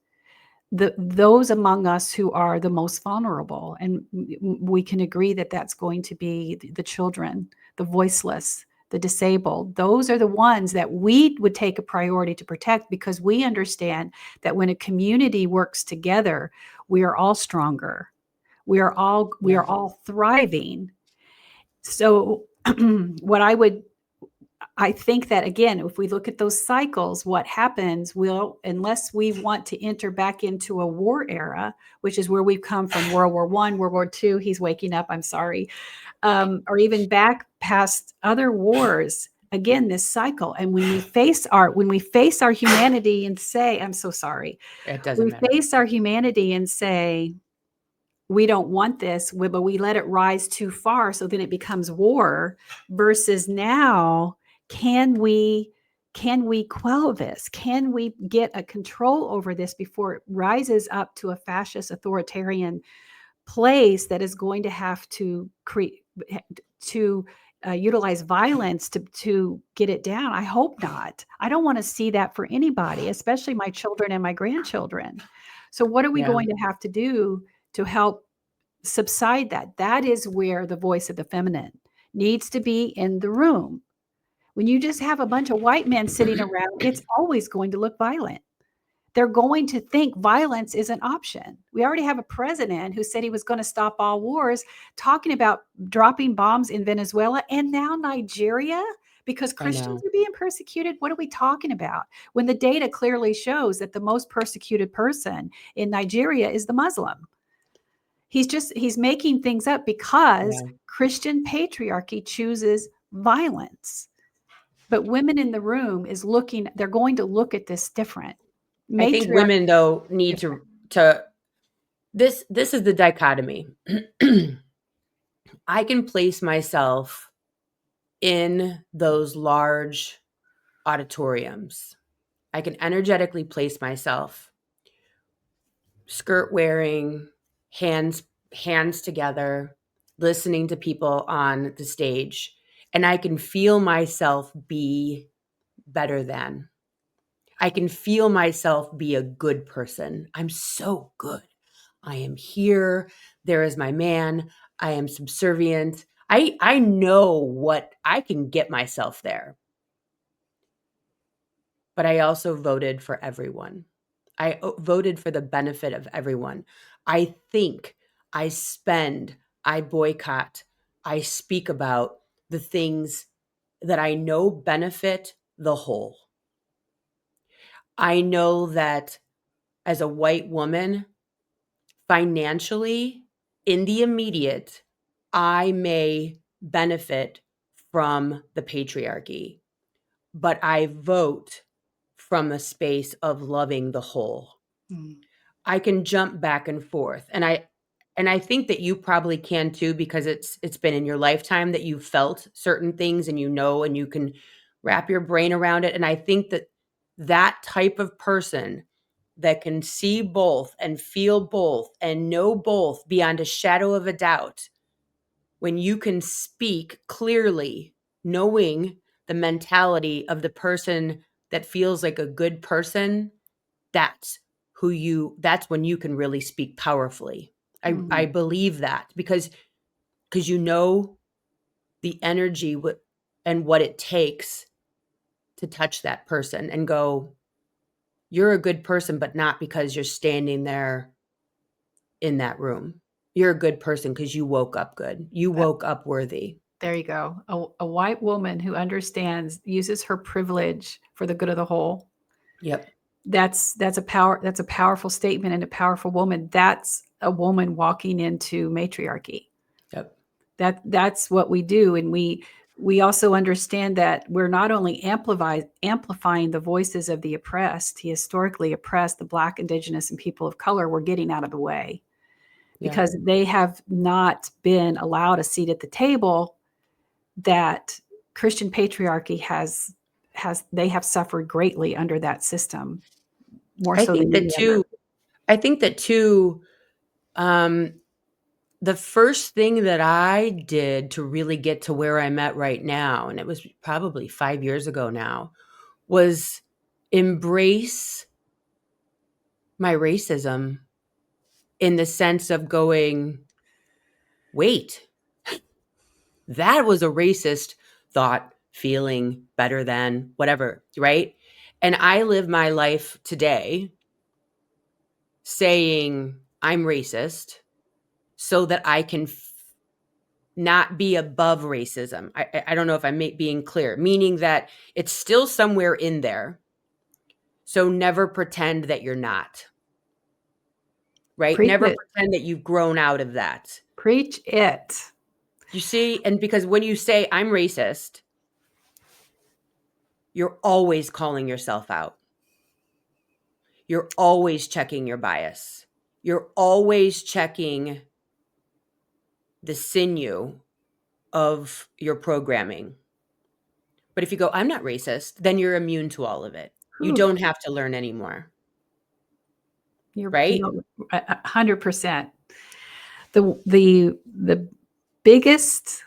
those among us who are the most vulnerable? And we can agree that that's going to be the children, the voiceless, the disabled. Those are the ones that we would take a priority to protect, because we understand that when a community works together, we are all stronger. We are all thriving. So I think that, again, if we look at those cycles, what happens unless we want to enter back into a war era, which is where we've come from, World War I, World War II, he's waking up, I'm sorry, or even back past other wars, again, this cycle. And when we face our humanity and say, I'm so sorry, It doesn't matter. face our humanity and say, we don't want this, but we let it rise too far, so then it becomes war, versus now, can we quell this? Can we get a control over this before it rises up to a fascist authoritarian place that is going to have to utilize violence to get it down? I hope not. I don't want to see that for anybody, especially my children and my grandchildren. So what are we going to have to do to help subside that? That is where the voice of the feminine needs to be in the room. When you just have a bunch of white men sitting around, it's always going to look violent. They're going to think violence is an option. We already have a president who said he was going to stop all wars, talking about dropping bombs in Venezuela and now Nigeria, because Christians are being persecuted. What are we talking about? When the data clearly shows that the most persecuted person in Nigeria is the Muslim. He's making things up because Christian patriarchy chooses violence. But women in the room they're going to look at this different. I think women, though, need to this is the dichotomy. I can place myself in those large auditoriums. I can energetically place myself, skirt wearing, hands together, listening to people on the stage, and I can feel myself be better than. I can feel myself be a good person. I'm so good. I am here. There is my man. I am subservient. I know what I can get myself there. But I also voted for everyone. I voted for the benefit of everyone. I think, I spend, I boycott, I speak about the things that I know benefit the whole. I know that as a white woman, financially, in the immediate, I may benefit from the patriarchy, but I vote from a space of loving the whole. I can jump back and forth. And I think that you probably can too, because it's been in your lifetime that you felt certain things and and you can wrap your brain around it. And I think that type of person that can see both and feel both and know both beyond a shadow of a doubt, when you can speak clearly, knowing the mentality of the person that feels like a good person, that's when you can really speak powerfully. I believe that because you know the energy and what it takes to touch that person and go, you're a good person, but not because you're standing there in that room. You're a good person because you woke up good. You woke up worthy. There you go. A white woman who uses her privilege for the good of the whole. Yep. That's a powerful statement and a powerful woman. That's a woman walking into matriarchy. Yep. That's what we do. And we also understand that we're not only amplifying the voices of the oppressed, the historically oppressed, the Black, Indigenous, and people of color, we're getting out of the way because they have not been allowed a seat at the table that Christian patriarchy they have suffered greatly under that system. More so than any other. I think that too, the first thing that I did to really get to where I'm at right now, and it was probably 5 years ago now, was embrace my racism in the sense of going, wait, that was a racist thought, feeling, better than, whatever, right? And I live my life today saying I'm racist so that I can not be above racism. I don't know if I'm being clear, meaning that it's still somewhere in there. So never pretend that you're not. Right? Preach Never it. pretend that you've grown out of that. Preach it. You see? And because when you say I'm racist, you're always calling yourself out. You're always checking your bias. You're always checking the sinew of your programming. But if you go, I'm not racist, then you're immune to all of it. You don't have to learn anymore. You're right? 100%. The biggest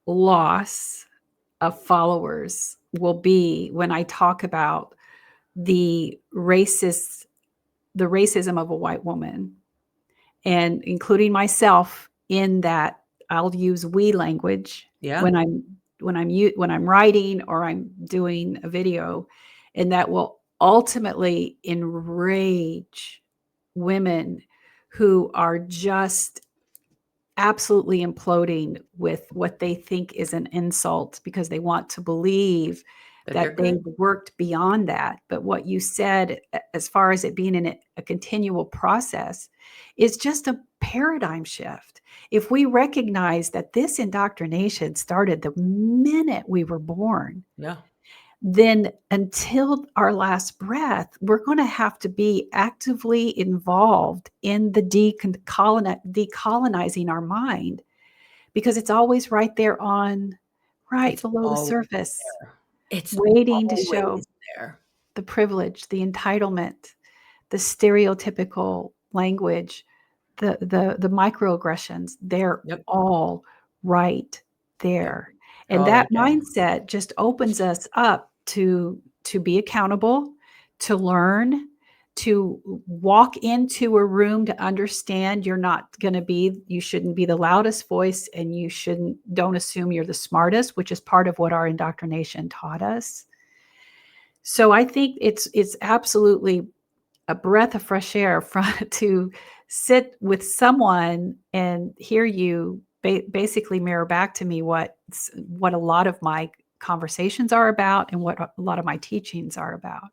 loss of followers will be when I talk about the racism of a white woman, and including myself in that. I'll use we language when I'm writing or I'm doing a video, and that will ultimately enrage women who are just absolutely imploding with what they think is an insult because they want to believe that they've worked beyond that. But what you said, as far as it being in a continual process, is just a paradigm shift. If we recognize that this indoctrination started the minute we were born, then until our last breath, we're going to have to be actively involved in the decolonizing our mind, because it's always right there below the surface. It's waiting to show the privilege, the entitlement, the stereotypical language, the microaggressions. They're all right there. And that mindset just opens us up to be accountable, to learn, to walk into a room to understand you shouldn't be the loudest voice, and don't assume you're the smartest, which is part of what our indoctrination taught us. So I think it's absolutely a breath of fresh air to sit with someone and hear you basically mirror back to me what a lot of my conversations are about and what a lot of my teachings are about.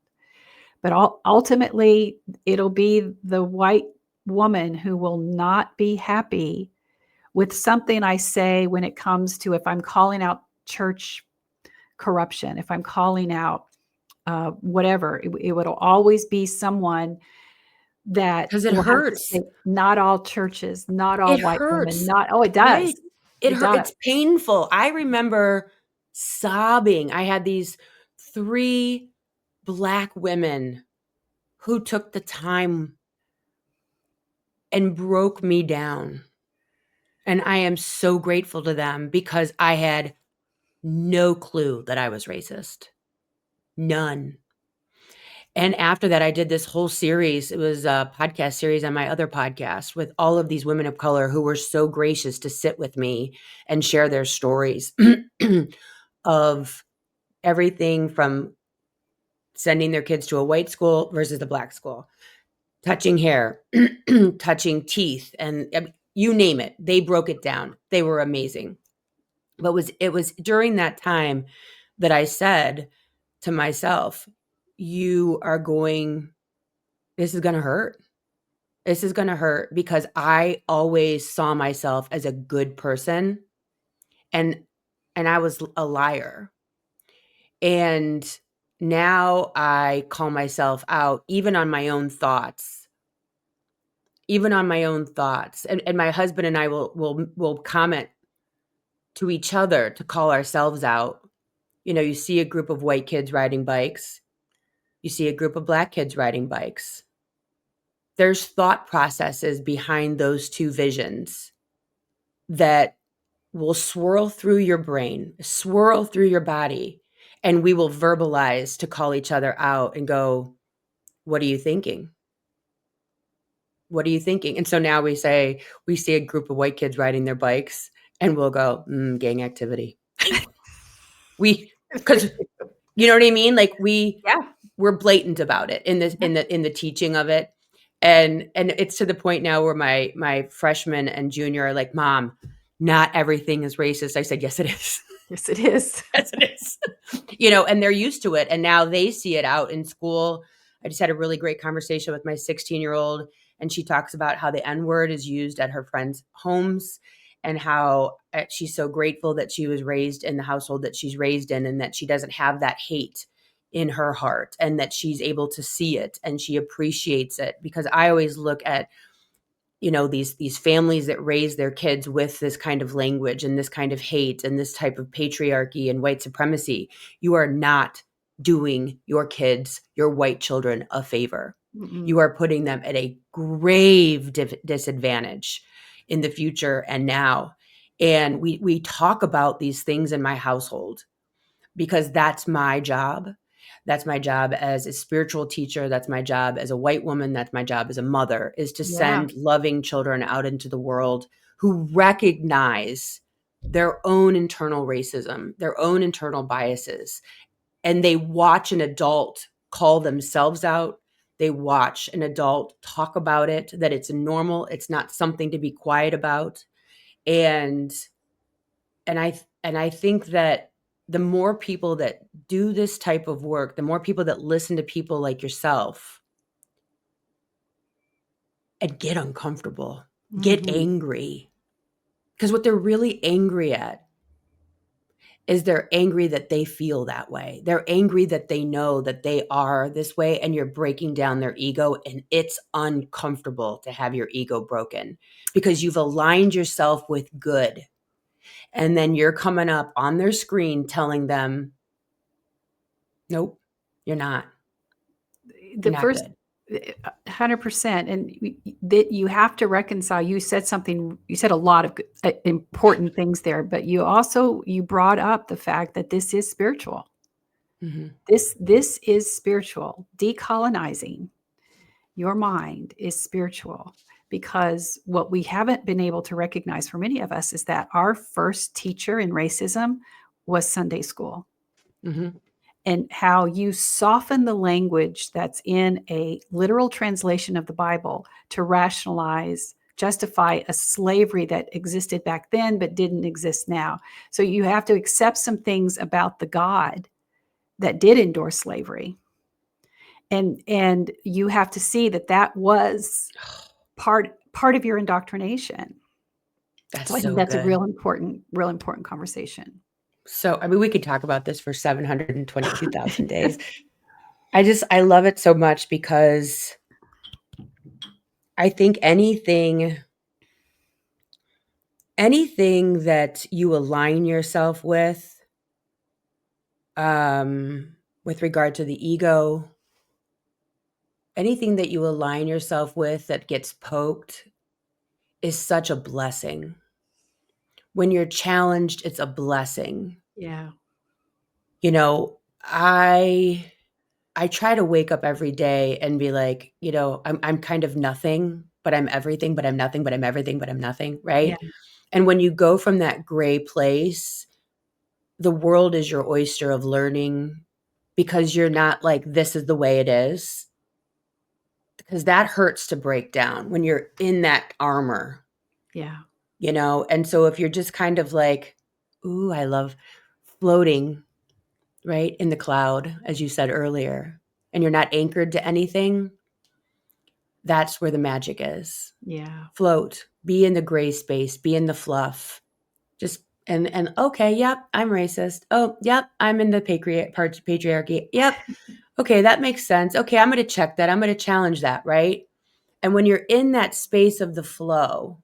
But ultimately, it'll be the white woman who will not be happy with something I say when it comes to, if I'm calling out church corruption, if I'm calling out whatever, it would always be someone that because it will have to hurts. say, not all churches, not all It white hurts. women, it does. Right. It hurt. does. It's painful. I remember sobbing. I had these 3 Black women who took the time and broke me down. And I am so grateful to them because I had no clue that I was racist. None. And after that, I did this whole series. It was a podcast series on my other podcast with all of these women of color who were so gracious to sit with me and share their stories of everything from sending their kids to a white school versus a Black school, touching hair, touching teeth, and you name it. They broke it down. They were amazing. But it was during that time that I said to myself, this is going to hurt. This is going to hurt because I always saw myself as a good person, and I was a liar. And now I call myself out even on my own thoughts. And my husband and I will comment to each other to call ourselves out. You see a group of white kids riding bikes. You see a group of Black kids riding bikes. There's thought processes behind those two visions that will swirl through your brain, swirl through your body, and we will verbalize to call each other out and go, what are you thinking? What are you thinking? And so now we see a group of white kids riding their bikes and we'll go, gang activity. Because you know what I mean? Like we're blatant about it in the teaching of it. And it's to the point now where my freshman and junior are like, Mom, not everything is racist. I said, yes, it is. Yes, it is. Yes, it is. And they're used to it. And now they see it out in school. I just had a really great conversation with my 16-year-old, and she talks about how the N-word is used at her friends' homes and how she's so grateful that she was raised in the household that she's raised in and that she doesn't have that hate in her heart and that she's able to see it and she appreciates it. Because I always look at, these families that raise their kids with this kind of language and this kind of hate and this type of patriarchy and white supremacy. You are not doing your kids, your white children, a favor. Mm-mm. You are putting them at a grave disadvantage in the future and now. And we talk about these things in my household because that's my job. That's my job as a spiritual teacher. That's my job as a white woman. That's my job as a mother, is to send loving children out into the world who recognize their own internal racism, their own internal biases. And they watch an adult call themselves out. They watch an adult talk about it, that it's normal. It's not something to be quiet about. And I think that the more people that do this type of work, the more people that listen to people like yourself and get uncomfortable, get angry. Because what they're really angry at is they're angry that they feel that way. They're angry that they know that they are this way and you're breaking down their ego, and it's uncomfortable to have your ego broken because you've aligned yourself with good. And then you're coming up on their screen telling them, nope, you're not. The first 100%. And that you have to reconcile. You said a lot of important things there, but you brought up the fact that this is spiritual. This is spiritual. Decolonizing your mind is spiritual, because what we haven't been able to recognize for many of us is that our first teacher in racism was Sunday school. And how you soften the language that's in a literal translation of the Bible to rationalize, justify a slavery that existed back then but didn't exist now. So you have to accept some things about the God that did endorse slavery. And you have to see that was part of your indoctrination. So I think that's good. a real important conversation. So, I mean, we could talk about this for 722,000 days. I love it so much, because I think anything that you align yourself with regard to the ego, anything that you align yourself with that gets poked is such a blessing. When you're challenged, it's a blessing. Yeah. You know, I try to wake up every day and be like, you know, I'm kind of nothing, but I'm everything, but I'm nothing, but I'm everything, but I'm nothing, right? Yeah. And when you go from that gray place, the world is your oyster of learning, because you're not like, this is the way it is. Because that hurts to break down when you're in that armor. Yeah. You know, and so if you're just kind of like, ooh, I love floating, right, in the cloud, as you said earlier, and you're not anchored to anything, that's where the magic is. Yeah. Float, be in the gray space, be in the fluff. Just, and okay, yep, I'm racist. Oh, yep, I'm in the patriarchy. Yep. Okay, that makes sense. Okay, I'm going to check that. I'm going to challenge that, right? And when you're in that space of the flow,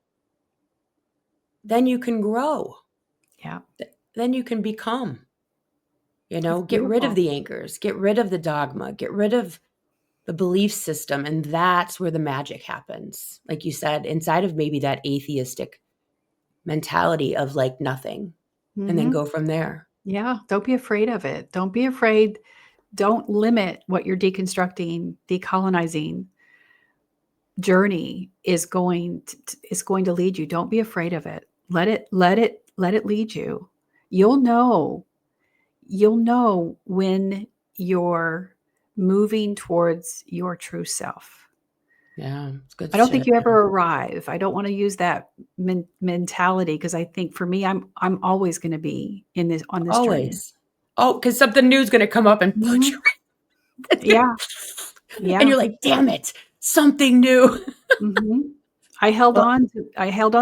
then you can grow. Yeah. Then you can become, you know, It's get rid of beautiful. the anchors, get rid of the dogma, get rid of the belief system. And that's where the magic happens. Like you said, inside of maybe that atheistic mentality of like nothing, and then go from there. Yeah. Don't be afraid of it. Don't be afraid. Don't limit what your deconstructing, decolonizing journey is going to lead you. Don't be afraid of it. Let it lead you. You'll know when you're moving towards your true self. Yeah, it's good. I don't think you ever arrive. I don't want to use that mentality, because I think for me, I'm always going to be on this journey. Always. Oh, because something new is going to come up and put you. Yeah. Yeah. And you're like, damn it, something new. I held on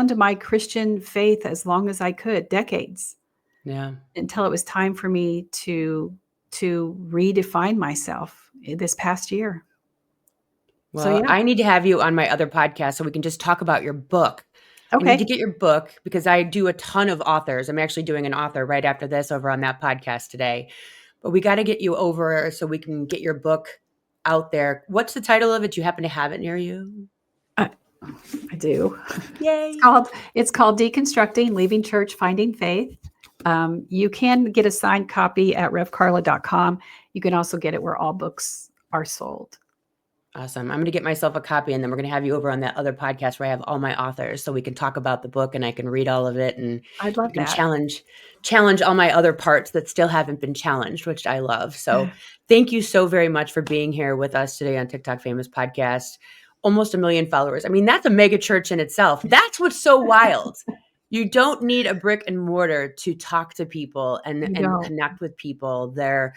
to my Christian faith as long as I could, decades. Yeah. Until it was time for me to redefine myself this past year. Well, So, yeah. I need to have you on my other podcast so we can just talk about your book. Okay. I need to get your book, because I do a ton of authors. I'm actually doing an author right after this over on that podcast today. But we got to get you over so we can get your book out there. What's the title of it? Do you happen to have it near you? I do. Yay. It's called Deconstructing, Leaving Church, Finding Faith. You can get a signed copy at revkarla.com. You can also get it where all books are sold. Awesome. I'm going to get myself a copy, and then we're going to have you over on that other podcast where I have all my authors, so we can talk about the book and I can read all of it, and I'd love that. challenge all my other parts that still haven't been challenged, which I love. So thank you so very much for being here with us today on TikTok Famous Podcast. Almost 1 million followers. I mean, that's a mega church in itself. That's what's so wild. You don't need a brick and mortar to talk to people and connect with people. There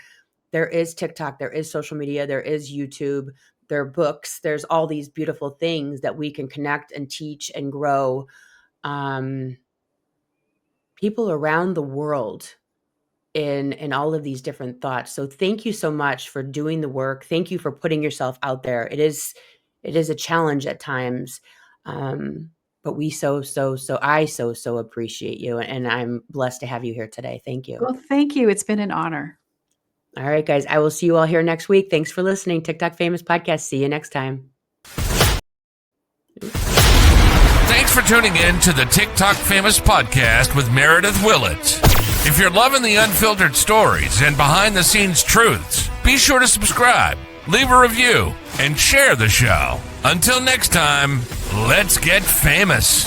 is TikTok, there is social media, there is YouTube, there are books, there's all these beautiful things that we can connect and teach and grow people around the world in all of these different thoughts. So thank you so much for doing the work. Thank you for putting yourself out there. It is a challenge at times. But I so appreciate you, and I'm blessed to have you here today. Thank you. Well, thank you. It's been an honor. All right, guys, I will see you all here next week. Thanks for listening. TikTok Famous Podcast. See you next time. Thanks for tuning in to the TikTok Famous Podcast with Meredyth Willett. If you're loving the unfiltered stories and behind-the-scenes truths, be sure to subscribe, leave a review, and share the show. Until next time, let's get famous.